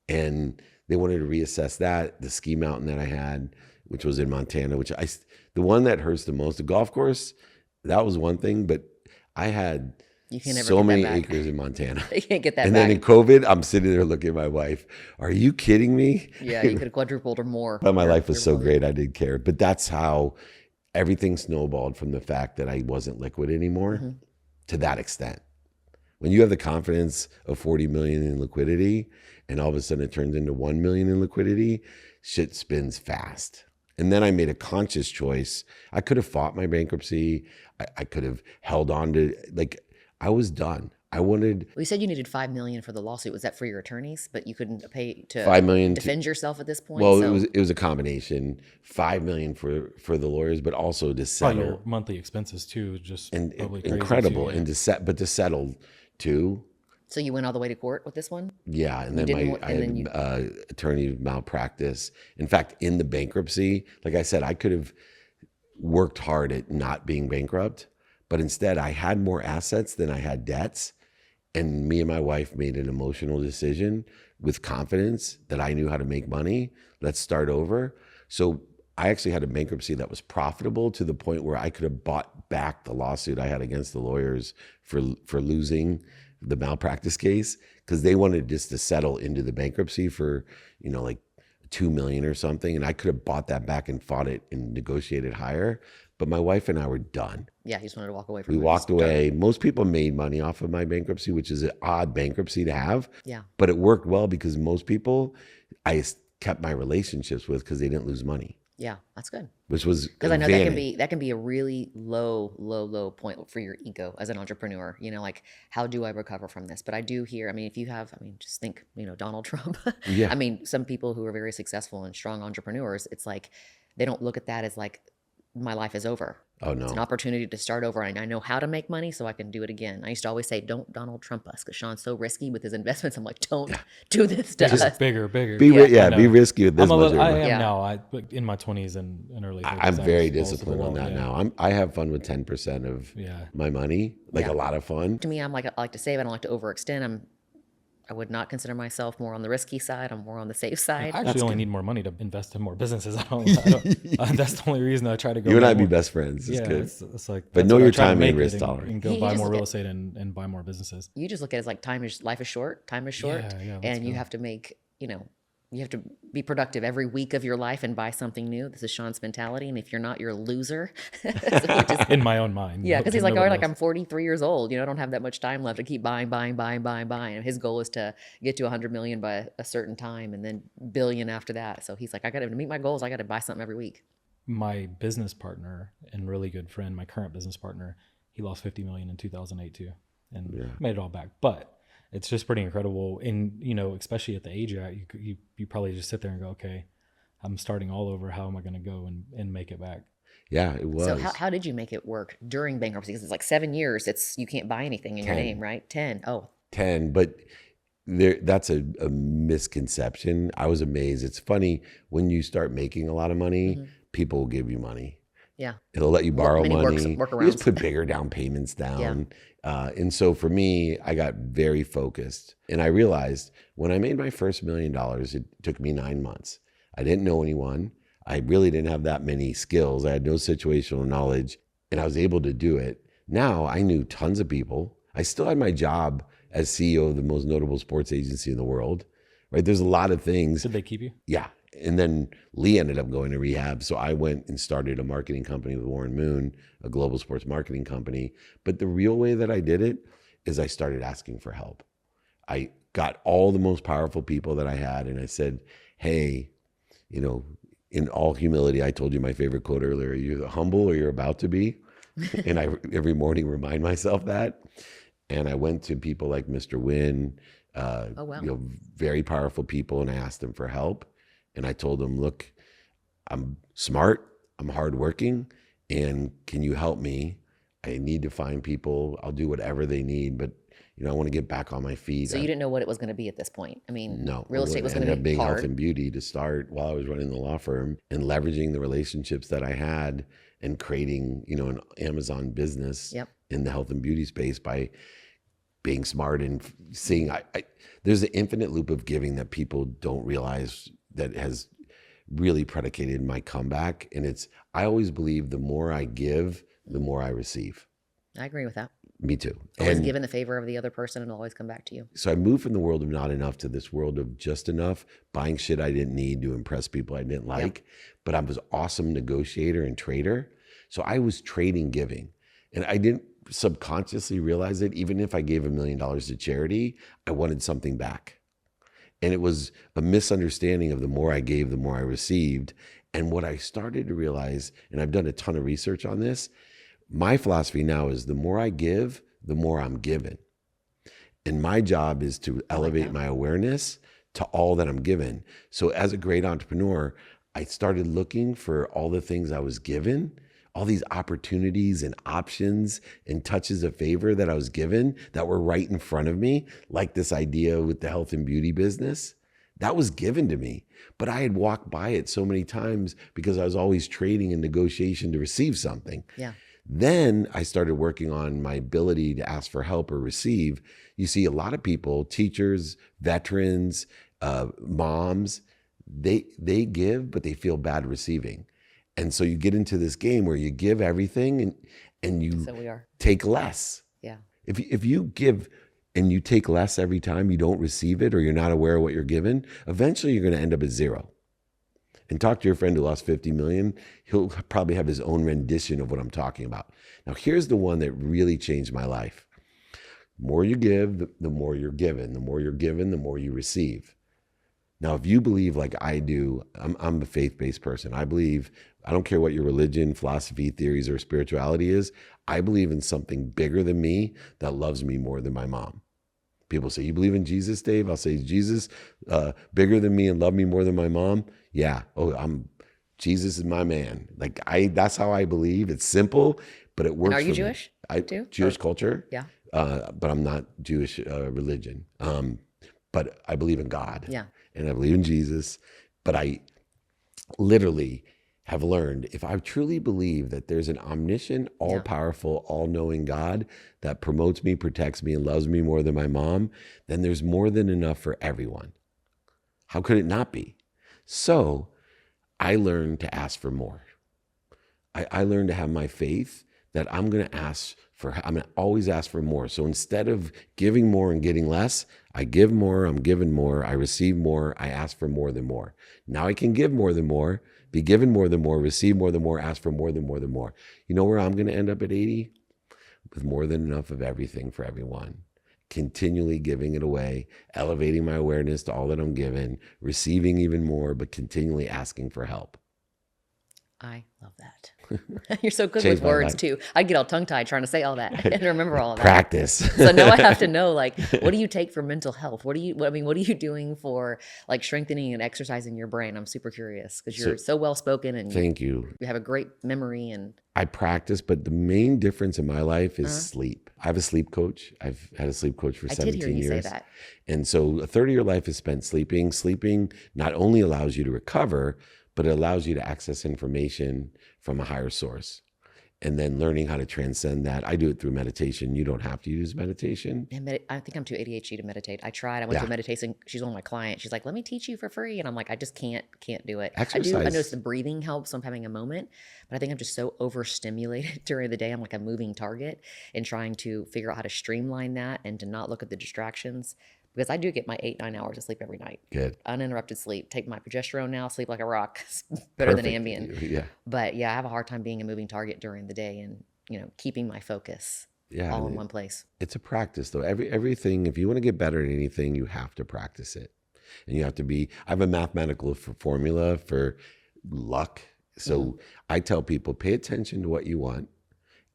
and they wanted to reassess that. The ski mountain that I had, which was in Montana, the one that hurts the most, the golf course, that was one thing, but I had You can never so get that many back. acres in Montana. You can't get that And back. then in COVID, I'm sitting there looking at my wife. Are you kidding me? Yeah, you could have quadrupled or more. But my your- life was your so value. great, I didn't care. But that's how everything snowballed from the fact that I wasn't liquid anymore to that extent. When you have the confidence of 40 million in liquidity and all of a sudden it turns into 1 million in liquidity, shit spins fast. And then I made a conscious choice. I could have fought my bankruptcy. I could have held on to, like, I was done. I wanted Well, you said you needed $5 million for the lawsuit. Was that for your attorneys? But you couldn't pay to $5 million defend yourself at this point. well, so it was a combination, $5 million for the lawyers, but also to Probably settle your monthly expenses too, just and probably crazy incredible, too, and to settle too. so you went all the way to court with this one. Yeah, and then didn't wa- I and had then you- attorney malpractice. In fact, in the bankruptcy, like I said, I could have worked hard at not being bankrupt, but instead I had more assets than I had debts. And me and my wife made an emotional decision with confidence that I knew how to make money. Let's start over. So I actually had a bankruptcy that was profitable to the point where I could have bought back the lawsuit I had against the lawyers for losing the malpractice case, because they wanted just to settle into the bankruptcy for, like $2 million or something. And I could have bought that back and fought it and negotiated higher. But my wife and I were done. Yeah, you just wanted to walk away from We it. walked away. Most people made money off of my bankruptcy, which is an odd bankruptcy to have. Yeah. But it worked well because most people I kept my relationships with because they didn't lose money, Yeah, that's good. which was Because I know advantage. that can be a really low point for your ego as an entrepreneur. Like, how do I recover from this? But I do hear, if you have, just think, Donald Trump. Yeah. Some people who are very successful and strong entrepreneurs, it's like they don't look at that as like my life is over. Oh It's an no. opportunity to start over, and I know how to make money, so I can do it again. I used to always say, "Don't Donald Trump us," because Shawn's so risky with his investments. I'm like, "Don't do this to just us." bigger. Be Yeah. I be know. risky with this I'm a much. little, I Everybody. am Yeah. now. But in my 20s and early 30s, I'm I very was balls to the disciplined on wall, that yeah. now. I have fun with 10% of Yeah. my money, like Yeah. a lot of fun. To me, I like to save. I don't like to overextend. I would not consider myself more on the risky side. I'm more on the safe side. I actually only need more money to invest in more businesses. I don't that's the only reason I try to go. You and make I be more. best friends. It's Yeah, good. it's like. But that's know what I your try to time make and it risk tolerance. and go You buy just more look real at- estate and buy more businesses. You just look at it as like life is short. Time is short, Yeah, let's and you go. have to make. You have to be productive every week of your life and buy something new. This is Shawn's mentality, and if you're not, you're a loser. Which is, In my own mind. yeah, because he's like, Nobody oh, like else. I'm 43 years old. I don't have that much time left to keep buying. And his goal is to get to 100 million by a certain time, and then billion after that. So he's like, I got to meet my goals. I got to buy something every week. My business partner and really good friend, my current business partner, he lost 50 million in 2008 too, and made it all back. But it's just pretty incredible. And, especially at the age you're at, you probably just sit there and go, okay, I'm starting all over. How am I going to go and make it back? Yeah, it was. So how did you make it work during bankruptcy? Because it's like 7 years. You can't buy anything in your 10. name, right? 10. Oh, 10, but that's a misconception. I was amazed. It's funny when you start making a lot of money, people will give you money. yeah. It'll let you borrow many money. You workarounds. just put bigger down payments down. And so for me, I got very focused. And I realized when I made my first $1 million, it took me 9 months. I didn't know anyone. I really didn't have that many skills. I had no situational knowledge, and I was able to do it. Now I knew tons of people. I still had my job as CEO of the most notable sports agency in the world, right? There's a lot of things. Did they keep you? Yeah. And then Lee ended up going to rehab. So I went and started a marketing company with Warren Moon, a global sports marketing company. But the real way that I did it is I started asking for help. I got all the most powerful people that I had, and I said, hey, in all humility, I told you my favorite quote earlier, you're humble or you're about to be. And I every morning remind myself that. And I went to people like Mr. Wynn, Oh, wow. very powerful people, and I asked them for help. And I told them, look, I'm smart, I'm hardworking, and can you help me? I need to find people. I'll do whatever they need, but I want to get back on my feet. So you didn't know what it was going to be at this point. No, real estate was it going to ended up be being hard. health and beauty to start while I was running the law firm and leveraging the relationships that I had and creating, an Amazon business Yep. in the health and beauty space by being smart and seeing. There's an infinite loop of giving that people don't realize that has really predicated my comeback. And I always believe the more I give, the more I receive. I agree with that. Me too. Always And give in the favor of the other person, and it'll always come back to you. so I moved from the world of not enough to this world of just enough, buying shit I didn't need to impress people I didn't like. But I was an awesome negotiator and trader. So I was trading giving. And I didn't subconsciously realize it. Even if I gave $1 million to charity, I wanted something back. And it was a misunderstanding of the more I gave, the more I received. And what I started to realize, and I've done a ton of research on this, my philosophy now is the more I give, the more I'm given. And my job is to elevate my awareness to all that I'm given. So as a great entrepreneur, I started looking for all the things I was given, all these opportunities and options and touches of favor that I was given that were right in front of me, like this idea with the health and beauty business. That was given to me, but I had walked by it so many times because I was always trading in negotiation to receive something. Yeah. Then I started working on my ability to ask for help or receive. You see a lot of people, teachers, veterans, moms, they give, but they feel bad receiving. And so you get into this game where you give everything and you take less. Yeah. If you give and you take less every time, you don't receive it or you're not aware of what you're given, eventually you're going to end up at zero. And talk to your friend who lost 50 million. He'll probably have his own rendition of what I'm talking about. Now, here's the one that really changed my life. The more you give, the more you're given. The more you're given, the more you receive. Now, if you believe like I do, I'm a faith-based person. I believe, I don't care what your religion, philosophy, theories, or spirituality is. I believe in something bigger than me that loves me more than my mom. People say, you believe in Jesus, Dave? I'll say, is Jesus bigger than me and love me more than my mom? Yeah. Oh, Jesus is my man. Like that's how I believe. It's simple, but it works. And are you Jewish too? Jewish culture. Yeah. But I'm not Jewish religion. But I believe in God. Yeah. And I believe in Jesus. But I literally have learned, if I truly believe that there's an omniscient, all-powerful, all-knowing God that promotes me, protects me, and loves me more than my mom, then there's more than enough for everyone. How could it not be? So I learned to ask for more. I learned to have my faith that I'm going to always ask for more. So instead of giving more and getting less, I give more, I'm given more, I receive more, I ask for more than more. Now I can give more than more, be given more than more, receive more than more, ask for more than more than more. You know where I'm going to end up at 80? With more than enough of everything for everyone. Continually giving it away, elevating my awareness to all that I'm given, receiving even more, but continually asking for help. I love that. You're so good with words too. I get all tongue-tied trying to say all that and remember all of that. Practice. So now I have to know, like, what do you take for mental health? What are you doing for like strengthening and exercising your brain? I'm super curious because you're so well-spoken and thank you. You have a great memory and I practice, but the main difference in my life is sleep. I have a sleep coach. I've had a sleep coach for 17 years. I did hear you say that. And so a third of your life is spent sleeping. Sleeping not only allows you to recover, but it allows you to access information from a higher source. And then learning how to transcend that. I do it through meditation. You don't have to use meditation. I think I'm too ADHD to meditate. I tried. I went to a meditation. She's one of my clients. She's like, let me teach you for free. And I'm like, I just can't do it. Exercise. I notice the breathing helps when I'm having a moment, but I think I'm just so overstimulated during the day. I'm like a moving target and trying to figure out how to streamline that and to not look at the distractions. Because I do get my 8-9 hours of sleep every night. Good. Uninterrupted sleep. Take my progesterone now, sleep like a rock. It's better than Ambien. Yeah. But yeah, I have a hard time being a moving target during the day and, keeping my focus all in one place. It's a practice though. Everything, if you want to get better at anything, you have to practice it. And you have to I have a mathematical formula for luck. So I tell people, pay attention to what you want.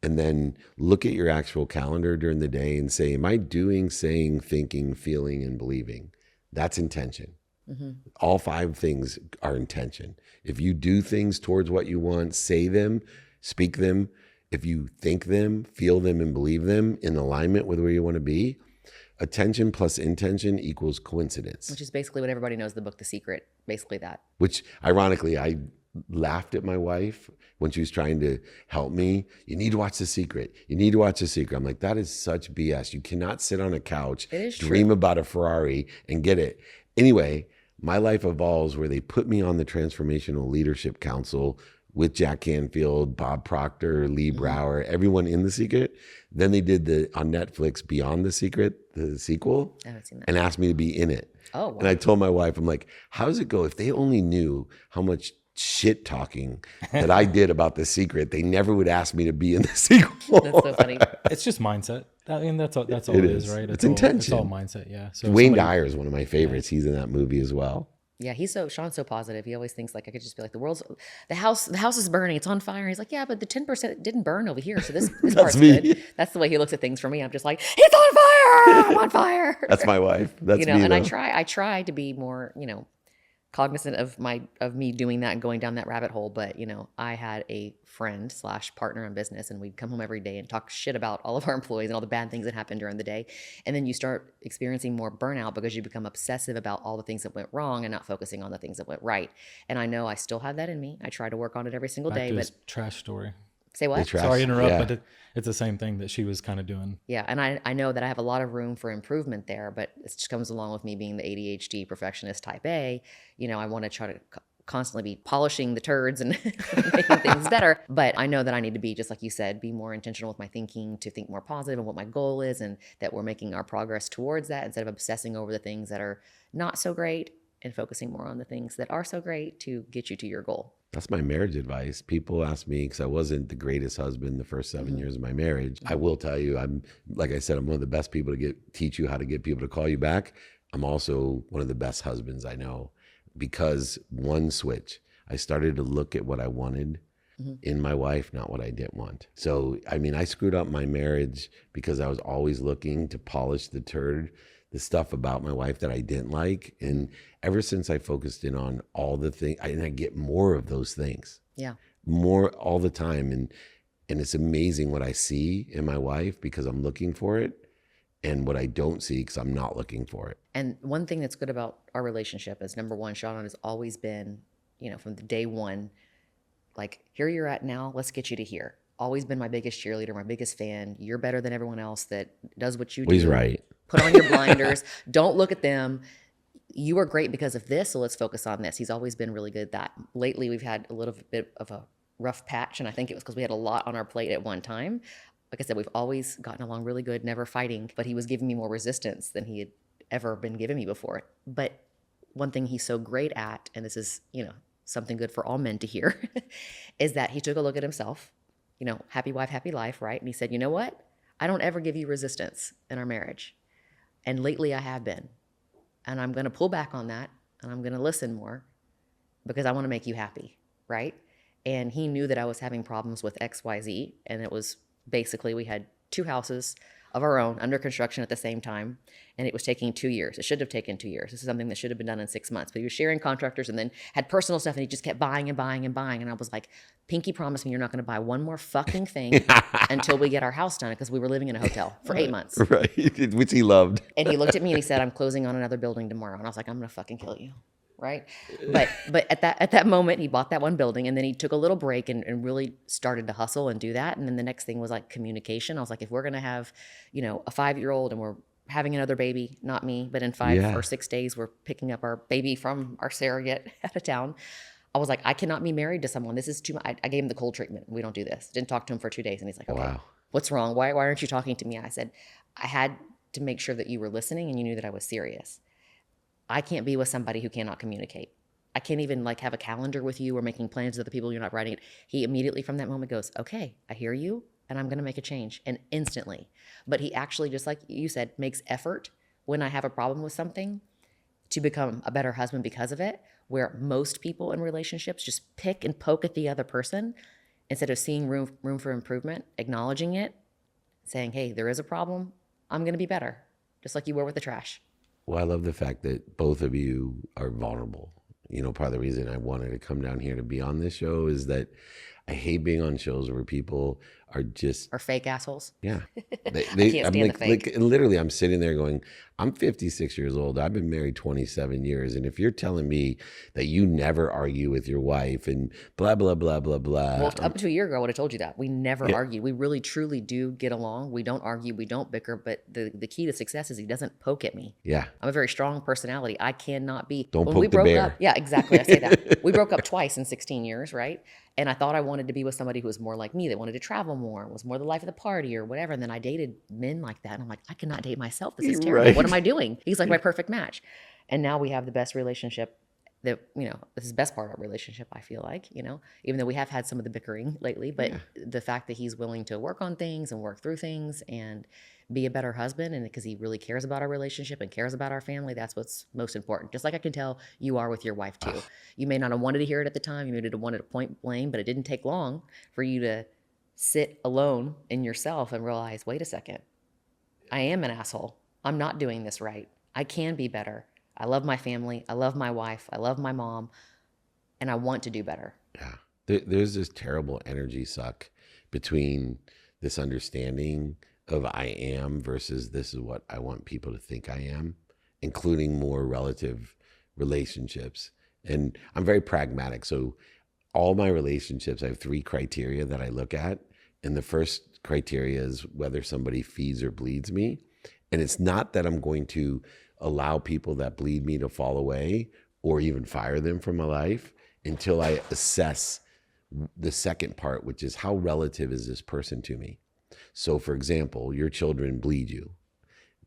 And then look at your actual calendar during the day and say, am I doing, saying, thinking, feeling, and believing? That's intention. Mm-hmm. All 5 things are intention. If you do things towards what you want, say them, speak them. If you think them, feel them, and believe them in alignment with where you want to be, attention plus intention equals coincidence. Which is basically what everybody knows, the book, The Secret, basically that. Which ironically, I laughed at my wife when she was trying to help me. You need to watch The Secret. You need to watch The Secret. I'm like, that is such BS. You cannot sit on a couch, dream about a Ferrari and get it. Anyway, my life evolves where they put me on the Transformational Leadership Council with Jack Canfield, Bob Proctor, Lee Brower, everyone in The Secret. Then they did on Netflix Beyond The Secret, the sequel, I haven't seen that. And asked me to be in it. Oh, wow. And I told my wife, I'm like, how does it go? If they only knew how much shit talking that I did about The Secret, they never would ask me to be in the sequel. That's so funny. It's just mindset. I mean, that's all it is, right? It's intention. It's all mindset, yeah. So Wayne Dyer is one of my favorites. He's in that movie as well. Yeah, Sean's so positive. He always thinks like I could just be like the house is burning, it's on fire. He's like, yeah, but the 10% didn't burn over here, so this That's part's me. good. That's the way he looks at things for me. I'm just like, it's on fire, I'm on fire. That's my wife. That's me. And though. I try to be more, cognizant of me doing that and going down that rabbit hole. But, I had a friend / partner in business, and we'd come home every day and talk shit about all of our employees and all the bad things that happened during the day. And then you start experiencing more burnout because you become obsessive about all the things that went wrong and not focusing on the things that went right. And I know I still have that in me. I try to work on it every single day. But trash story. Say what? Sorry to interrupt, but it's the same thing that she was kind of doing. Yeah, and I know that I have a lot of room for improvement there, but it just comes along with me being the ADHD perfectionist type A. I want to try to constantly be polishing the turds and making things better. But I know that I need to be, just like you said, be more intentional with my thinking, to think more positive and what my goal is, and that we're making our progress towards that instead of obsessing over the things that are not so great and focusing more on the things that are so great to get you to your goal. That's my marriage advice. People ask me, because I wasn't the greatest husband the first 7 years of my marriage. I will tell you, like I said, I'm one of the best people to teach you how to get people to call you back. I'm also one of the best husbands I know, because one switch, I started to look at what I wanted in my wife, not what I didn't want. So, I screwed up my marriage because I was always looking to polish the stuff about my wife that I didn't like. And ever since I focused in on all the things, and I get more of those things. Yeah. More all the time. And it's amazing what I see in my wife because I'm looking for it, and what I don't see because I'm not looking for it. And one thing that's good about our relationship is, number one, Shawn has always been, from the day one, like, here you're at now, let's get you to here. Always been my biggest cheerleader, my biggest fan. You're better than everyone else that does what you do. He's right. Put on your blinders. Don't look at them. You are great because of this, so let's focus on this. He's always been really good at that. Lately, we've had a little bit of a rough patch, and I think it was because we had a lot on our plate at one time. Like I said, we've always gotten along really good, never fighting, but he was giving me more resistance than he had ever been giving me before. But one thing he's so great at, and this is, something good for all men to hear, is that he took a look at himself, happy wife, happy life, right? And he said, you know what? I don't ever give you resistance in our marriage. And lately I have been. And I'm going to pull back on that, and I'm going to listen more because I want to make you happy, right? And he knew that I was having problems with XYZ, and it was basically we had 2 houses of our own under construction at the same time, and it was taking 2 years. It should have taken 2 years. This is something that should have been done in 6 months. But he was sharing contractors and then had personal stuff, and he just kept buying and buying and buying. And I was like, Pinky, promise me you're not going to buy one more fucking thing until we get our house done, because we were living in a hotel for 8 months. Right, which he loved. And he looked at me and he said, I'm closing on another building tomorrow. And I was like, I'm going to fucking kill you. Right. But at that moment, he bought that one building, and then he took a little break and really started to hustle and do that. And then the next thing was like communication. I was like, if we're going to have, a 5-year-old and we're having another baby, not me, but in 5 or 6 days, we're picking up our baby from our surrogate out of town. I was like, I cannot be married to someone. This is too much. I gave him the cold treatment. We don't do this. Didn't talk to him for 2 days. And he's like, okay, wow. What's wrong? Why aren't you talking to me? I said, I had to make sure that you were listening and you knew that I was serious. I can't be with somebody who cannot communicate. I can't even have a calendar with you or making plans with other people. You're not writing it. He immediately from that moment goes, okay, I hear you, and I'm going to make a change. And instantly. But he actually, just like you said, makes effort when I have a problem with something to become a better husband because of it, where most people in relationships just pick and poke at the other person instead of seeing room for improvement, acknowledging it, saying, hey, there is a problem. I'm going to be better, just like you were with the trash. Well, I love the fact that both of you are vulnerable. Part of the reason I wanted to come down here to be on this show is that I hate being on shows where people are fake assholes. Yeah. I can't stand the fake. Literally, I'm sitting there going, I'm 56 years old. I've been married 27 years. And if you're telling me that you never argue with your wife and blah, blah, blah, blah, blah. Well, up to a year ago, I would have told you that. We never argue. We really, truly do get along. We don't argue. We don't bicker. But the key to success is he doesn't poke at me. Yeah. I'm a very strong personality. I cannot be. Don't when poke we the broke bear. Up, yeah, exactly. I say that. We broke up twice in 16 years, right? And I thought I wanted to be with somebody who was more like me, that wanted to travel more, was more the life of the party or whatever. And then I dated men like that. And I'm like, I cannot date myself. This is terrible. Right. What am I doing? He's like my perfect match. And now we have the best relationship that, this is the best part of our relationship, I feel like, even though we have had some of the bickering lately, but the fact that he's willing to work on things and work through things and be a better husband, and because he really cares about our relationship and cares about our family, that's what's most important. Just like I can tell you are with your wife too. You may not have wanted to hear it at the time. You may have wanted to point blame, but it didn't take long for you to sit alone in yourself and realize, wait a second, I am an asshole. I'm not doing this right. I can be better. I love my family. I love my wife. I love my mom. And I want to do better. Yeah. There's this terrible energy suck between this understanding of I am versus this is what I want people to think I am, including more relative relationships. And I'm very pragmatic. So all my relationships, I have 3 criteria that I look at. And the first criteria is whether somebody feeds or bleeds me. And it's not that I'm going to allow people that bleed me to fall away or even fire them from my life until I assess the second part, which is how relative is this person to me? So for example, your children bleed you.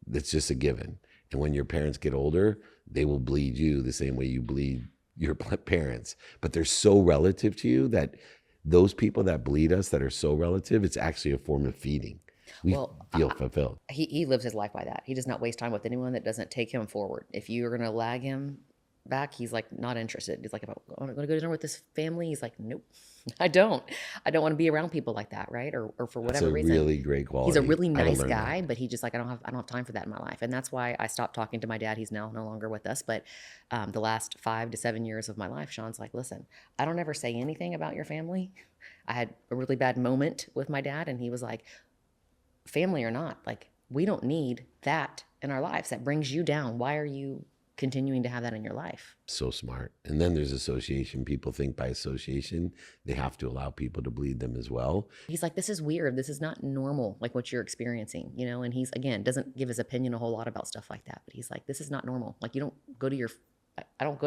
That's just a given. And when your parents get older, they will bleed you the same way you bleed your parents. But they're so relative to you that those people that bleed us that are so relative, it's actually a form of feeding. We feel fulfilled. He lives his life by that. He does not waste time with anyone that doesn't take him forward. If you're going to lag him back, he's like not interested. He's like, if I'm going to go to dinner with this family, he's like, nope, I don't want to be around people like that, right? Or for whatever reason. That's a really great quality. He's a really nice guy, but he just like, I don't have time for that in my life. And that's why I stopped talking to my dad. He's now no longer with us. But the last 5 to 7 years of my life, Shawn's like, listen, I don't ever say anything about your family. I had a really bad moment with my dad, and he was like, family or not, like, we don't need that in our lives. That brings you down. Why are you continuing to have that in your life? So smart. And then there's association. People think by association, they have to allow people to bleed them as well. He's like, this is weird. This is not normal, like what you're experiencing, and he's, again, doesn't give his opinion a whole lot about stuff like that. But he's like, this is not normal. Like, I don't go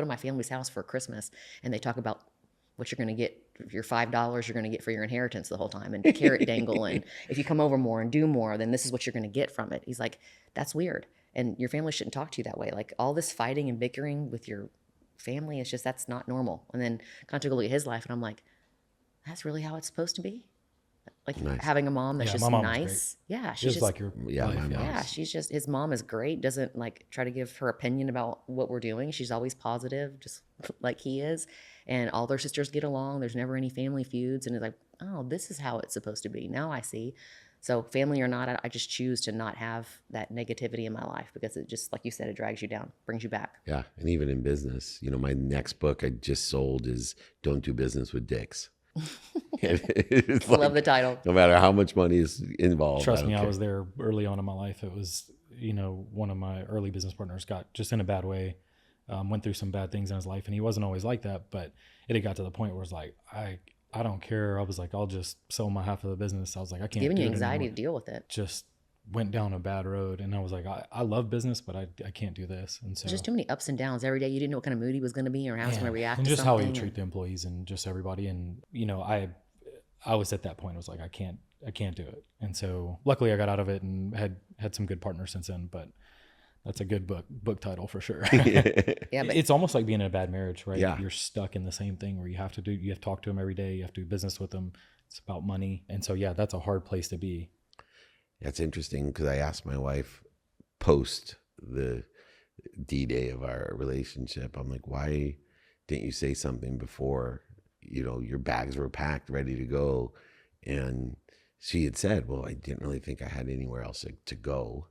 to my family's house for Christmas and they talk about what you're going to get, your $5 you're going to get for your inheritance the whole time, and carrot dangle. And if you come over more and do more, then this is what you're going to get from it. He's like, that's weird. And your family shouldn't talk to you that way. Like, all this fighting and bickering with your family, it's just, that's not normal. And then kind of took a look at his life, and I'm like, that's really how it's supposed to be? Like, nice. Having a mom that's just nice. Yeah. She's just like your life. Yeah. She's just, his mom is great. Doesn't like try to give her opinion about what we're doing. She's always positive, just like he is. And all their sisters get along. There's never any family feuds. And it's like, oh, this is how it's supposed to be. Now I see. So family or not, I just choose to not have that negativity in my life, because it just, like you said, it drags you down, brings you back. Yeah. And even in business, my next book I just sold is Don't Do Business with Dicks. Like, love the title. No matter how much money is involved. Trust me, I was there early on in my life. It was, one of my early business partners got just in a bad way, went through some bad things in his life, and he wasn't always like that, but it had got to the point where it's like, I don't care. I was like, I'll just sell my half of the business. I was like, I can't. Giving you anxiety to deal with it. Just went down a bad road, and I was like, I love business, but I can't do this. And so there's just too many ups and downs every day. You didn't know what kind of mood he was going to be or how he's going to react. And to just something. how he treat the employees and just everybody. And I was at that point. I was like, I can't do it. And so luckily I got out of it and had some good partners since then. But that's a good book title for sure. Yeah, but it's almost like being in a bad marriage, right? Yeah. You're stuck in the same thing where you have to talk to them every day. You have to do business with them. It's about money. And so, yeah, that's a hard place to be. That's interesting, because I asked my wife post the D-Day of our relationship, I'm like, why didn't you say something before, your bags were packed, ready to go? And she had said, well, I didn't really think I had anywhere else to go.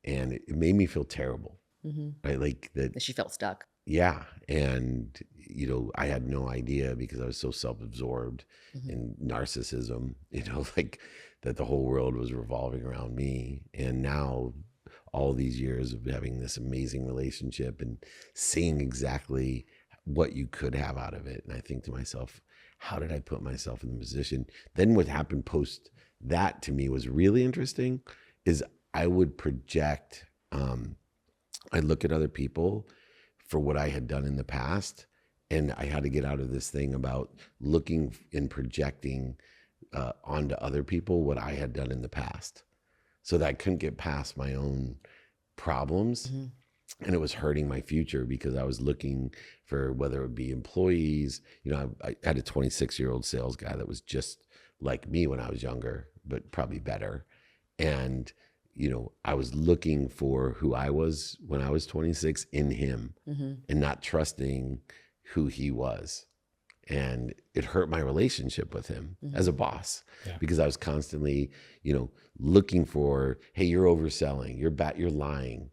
And it made me feel terrible. Mm-hmm. Right? Like that. She felt stuck. Yeah. And, I had no idea, because I was so self-absorbed in narcissism, like that the whole world was revolving around me. And now all these years of having this amazing relationship and seeing exactly what you could have out of it. And I think to myself, how did I put myself in the position? Then what happened post that to me was really interesting, is I would project, I look at other people for what I had done in the past, and I had to get out of this thing about looking and projecting onto other people what I had done in the past, so that I couldn't get past my own problems. And it was hurting my future because I was looking for whether it would be employees. You know, I had a 26-year-old sales guy that was just like me when I was younger, but probably better. And, you know, I was looking for who I was when I was 26 in him and not trusting who he was. And it hurt my relationship with him as a boss because I was constantly, you know, looking for, hey, you're overselling, you're lying,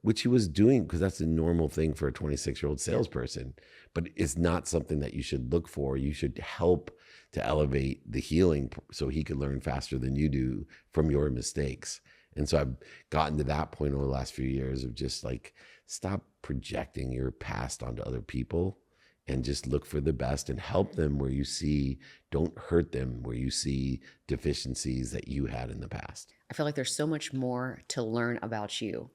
which he was doing because that's a normal thing for a 26-year-old salesperson. But it's not something that you should look for. You should help to elevate the healing so he could learn faster than you do from your mistakes. And so I've gotten to that point over the last few years of just like, stop projecting your past onto other people and just look for the best and help them where you see, don't hurt them where you see deficiencies that you had in the past. I feel like there's so much more to learn about you.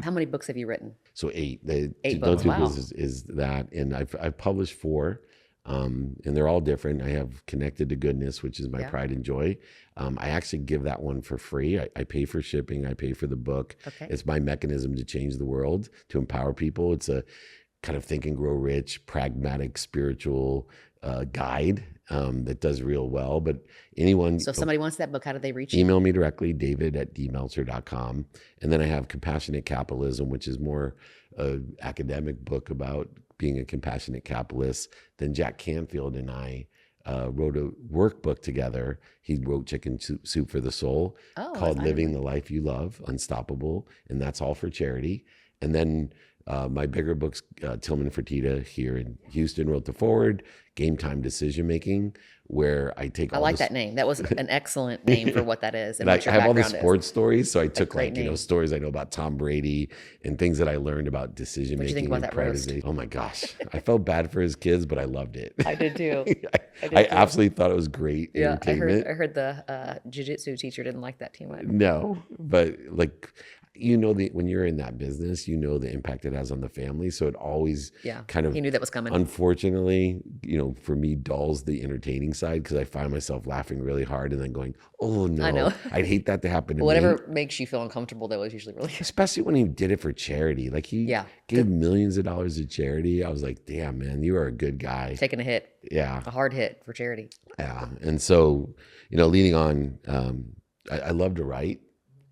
How many books have you written? So 8. Eight Don't books, Do wow. Business is that. And I've published 4. And they're all different. I have Connected to Goodness, which is my pride and joy. I actually give that one for free. I pay for shipping. I pay for the book. Okay. It's my mechanism to change the world, to empower people. It's a kind of Think and Grow Rich, pragmatic, spiritual guide that does real well. But anyone... So if somebody wants that book, how do they reach you? Email me directly, david@dmeltzer.com. And then I have Compassionate Capitalism, which is more an academic book about being a compassionate capitalist. Then Jack Canfield and I wrote a workbook together. He wrote Chicken Soup for the Soul called Living the Life You Love, Unstoppable. And that's all for charity. And then my bigger books, Tillman Fertitta here in Houston wrote the foreword, Game Time Decision Making, where I take all that name. That was an excellent name for what that is. And what your I have all the background is. sports stories. So I took great name. stories I know about Tom Brady and things that I learned about decision What'd making you think about and that roast? prioritization. Oh my gosh. I felt bad for his kids, but I loved it. I did too. I absolutely thought it was great Yeah, entertainment. I heard the jiu-jitsu teacher didn't like that too much. No, but like, you know, when you're in that business, you know the impact it has on the family. So it always kind of, he knew that was coming. Unfortunately, you know, for me, dulls the entertaining side because I find myself laughing really hard and then going, oh no, I know. I'd hate that to happen to me. Whatever makes you feel uncomfortable, that was usually really Especially when he did it for charity. Like he gave millions of dollars to charity. I was like, damn, man, you are a good guy. taking a hit. Yeah. A hard hit for charity. Yeah. And so, you know, leading on, I love to write.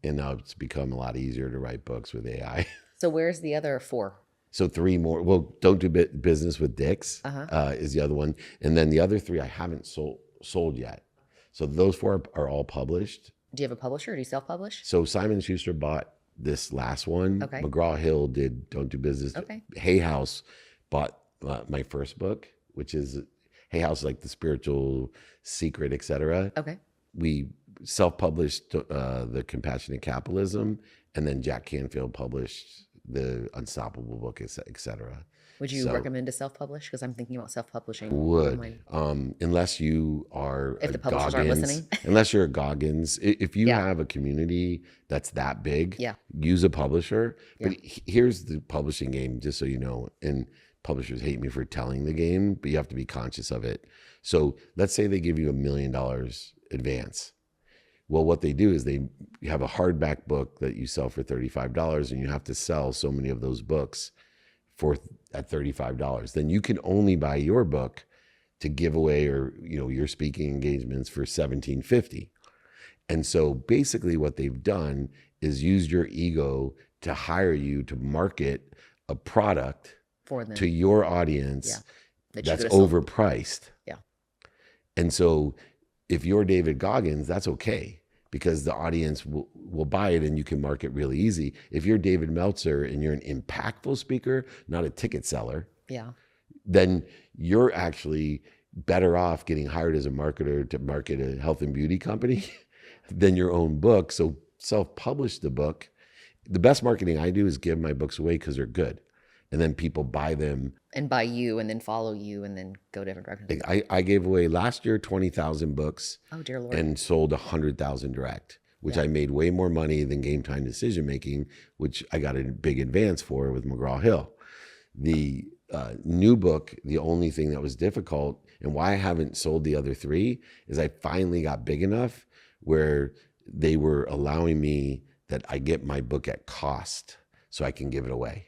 And now it's become a lot easier to write books with AI. So where's the other 4? So 3 more. Well, Don't Do Business with Dicks is the other one. And then the other 3 I haven't sold yet. So those 4 are all published. Do you have a publisher or do you self-publish? So Simon & Schuster bought this last one. Okay. McGraw-Hill did Don't Do Business. Okay. Hay House bought my first book, which is Hay House, like the spiritual secret, etc. Okay. We self-published the Compassionate Capitalism, and then Jack Canfield published the Unstoppable book, etc. Would you recommend to self-publish? Because I'm thinking about self-publishing. Would, unless you are if the publishers aren't listening. Unless you're a Goggins. If you have a community that's that big, use a publisher. But here's the publishing game, just so you know, and publishers hate me for telling the game, but you have to be conscious of it. So let's say they give you $1 million advance. Well, what they do is they have a hardback book that you sell for $35, and you have to sell so many of those books at $35. Then you can only buy your book to give away, or your speaking engagements for $17.50. And so basically what they've done is used your ego to hire you to market a product for them, to your audience that's overpriced. Yeah. And so if you're David Goggins, that's okay, because the audience will buy it and you can market really easy. If you're David Meltzer and you're an impactful speaker, not a ticket seller, then you're actually better off getting hired as a marketer to market a health and beauty company than your own book. So self-publish the book. The best marketing I do is give my books away because they're good. And then people buy them. And buy you and then follow you and then go different directions. I gave away last year 20,000 books. Oh, dear Lord. And sold 100,000 direct, which I made way more money than Game Time Decision Making, which I got a big advance for with McGraw-Hill. The new book, the only thing that was difficult, and why I haven't sold the other 3, is I finally got big enough where they were allowing me that I get my book at cost so I can give it away.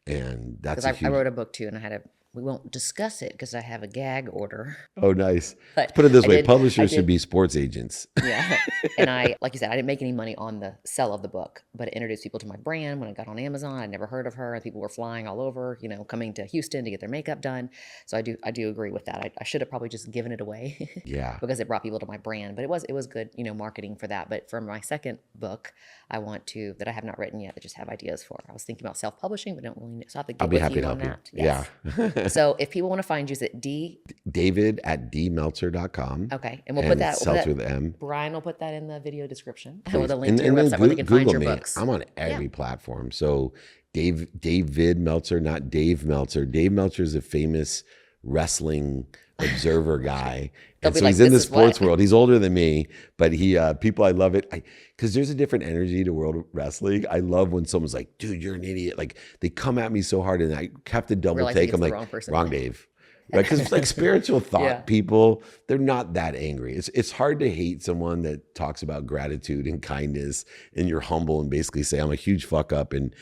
And that's Because a I huge. wrote a book too, and we won't discuss it because I have a gag order. Oh, nice. But Let's put it this I way: did- publishers I should did- be sports agents. Yeah. And like you said, I didn't make any money on the sell of the book, but it introduced people to my brand. When I got on Amazon, I'd never heard of her, and people were flying all over, coming to Houston to get their makeup done. So I do agree with that. I should have probably just given it away Yeah. because it brought people to my brand, but it was good, marketing for that. But for my second book, that I have not written yet, that I just have ideas for. I was thinking about self-publishing, but don't really know. So I have to I'll get be with happy you to on help that. you. Yes. Yeah. So if people want to find you, is it D? David@dmeltzer.com. Okay. And we'll put that. Seltzer with M. Brian will put that in the video description Please. with a link to your And then website where they can find Google your me. books. I'm on every platform. So David Meltzer, not Dave Meltzer. Dave Meltzer is a famous wrestling observer guy. They'll And be so like, he's in the "This is what?" sports world. He's older than me, but people, I love it. Because there's a different energy to world of wrestling. I love when someone's like, dude, you're an idiot. Like they come at me so hard and I have to double Realizing take. it's I'm the like, wrong person. wrong Dave. Because like spiritual thought Yeah. people, they're not that angry. It's hard to hate someone that talks about gratitude and kindness and you're humble and basically say, I'm a huge fuck up and,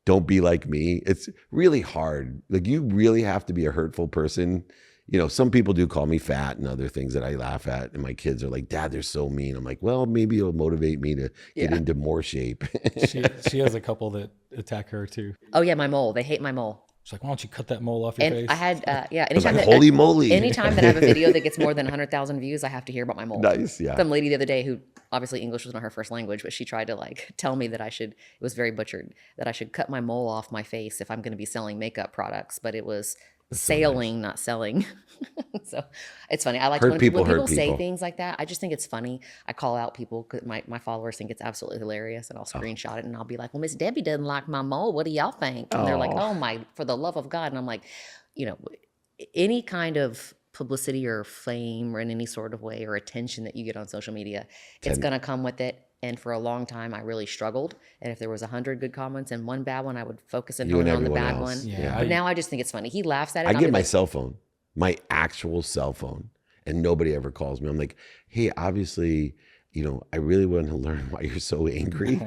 don't be like me. It's really hard. Like you really have to be a hurtful person. Some people do call me fat and other things that I laugh at. And my kids are like, Dad, they're so mean. I'm like, well, maybe it'll motivate me to get into more shape. She has a couple that attack her too. Oh yeah, my mole. They hate my mole. She's like, why don't you cut that mole off your And face? I had I was anytime like, holy moly. anytime that I have a video that gets more than 100,000 views, I have to hear about my mole. Nice, yeah. Some lady the other day who obviously English was not her first language, but she tried to tell me that it was very butchered, that I should cut my mole off my face if I'm going to be selling makeup products, but it was sailing, not selling. So it's funny. I like Hurt when people people hurt say people. things like that. I just think it's funny. I call out people because my followers think it's absolutely hilarious, and I'll screenshot it and I'll be like, well, Miss Debbie doesn't like my mole. What do y'all think? And they're like, oh my, for the love of God. And I'm like, any kind of publicity or fame or in any sort of way or attention that you get on social media, it's going to come with it. And for a long time, I really struggled. And if there was 100 good comments and one bad one, I would focus and You and hone on the everyone bad else. one. Yeah. But now I just think it's funny. He laughs at it. I and I'll get be my like, cell phone, my actual cell phone, and nobody ever calls me. I'm like, hey, obviously, I really want to learn why you're so angry.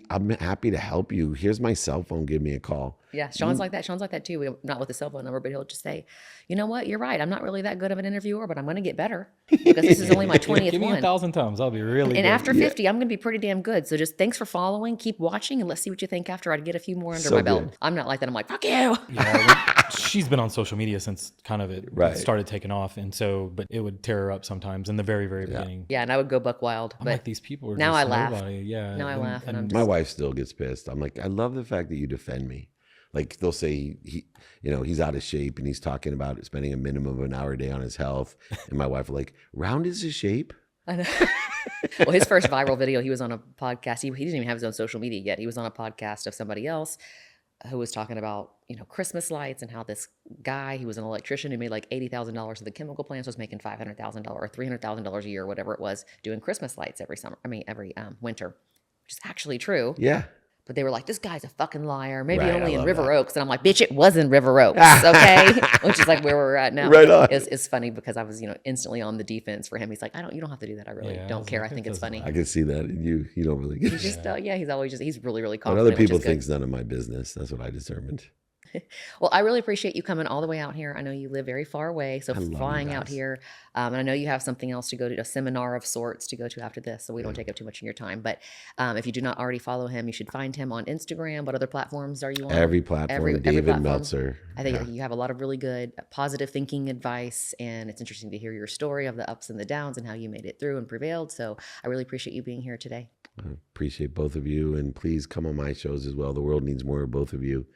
I'm happy to help you. Here's my cell phone. Give me a call. yeah, Shawn's like that. Shawn's like that too. Not with the cell phone number, but he'll just say, you know what? You're right. I'm not really that good of an interviewer, but I'm going to get better because this is only my 20th Give me one. 1,000 times. I'll be really And good. after 50, I'm going to be pretty damn good. So just thanks for following. Keep watching, and let's see what you think after I get a few more under So my belt. good. I'm not like that. I'm like, fuck you. Yeah, she's been on social media since kind of it Right. started taking off. And so, but it would tear her up sometimes in the very, very beginning. Yeah, and I would go buck wild. I'm But like, these people are now just I laugh. nobody. Yeah. Now I laugh, and I'm My wife still gets pissed. I'm like, I love the fact that you defend me. Like they'll say he's out of shape and he's talking about spending a minimum of an hour a day on his health. And my wife will like, round is his shape. I know. Well, his first viral video, he was on a podcast. He didn't even have his own social media yet. He was on a podcast of somebody else who was talking about, Christmas lights and how this guy, he was an electrician who made like $80,000 at the chemical plants, was making $500,000 or $300,000 a year, whatever it was, doing Christmas lights every winter, which is actually true. Yeah. But they were like, this guy's a fucking liar. Maybe Right, I only in love River that. Oaks. And I'm like, bitch, it was in River Oaks, okay? Which is like where we're at now. Right on. It's funny because I was, instantly on the defense for him. He's like, you don't have to do that. I really Yeah, I don't was care. like, I think it it's doesn't funny. I can see that in you. You don't really get He's just, he's always he's really, really What confident. other people which is good. think's none of my business. That's what I determined. Well, I really appreciate you coming all the way out here. I know you live very far away, so I love you flying out guys. here. And I know you have something else to go to, a seminar of sorts to go to after this, so we don't take up too much of your time. But if you do not already follow him, you should find him on Instagram. What other platforms are you on? Every platform, Every David platform. Meltzer. I think you have a lot of really good positive thinking advice, and it's interesting to hear your story of the ups and the downs and how you made it through and prevailed. So I really appreciate you being here today. I appreciate both of you. And please come on my shows as well. The world needs more of both of you.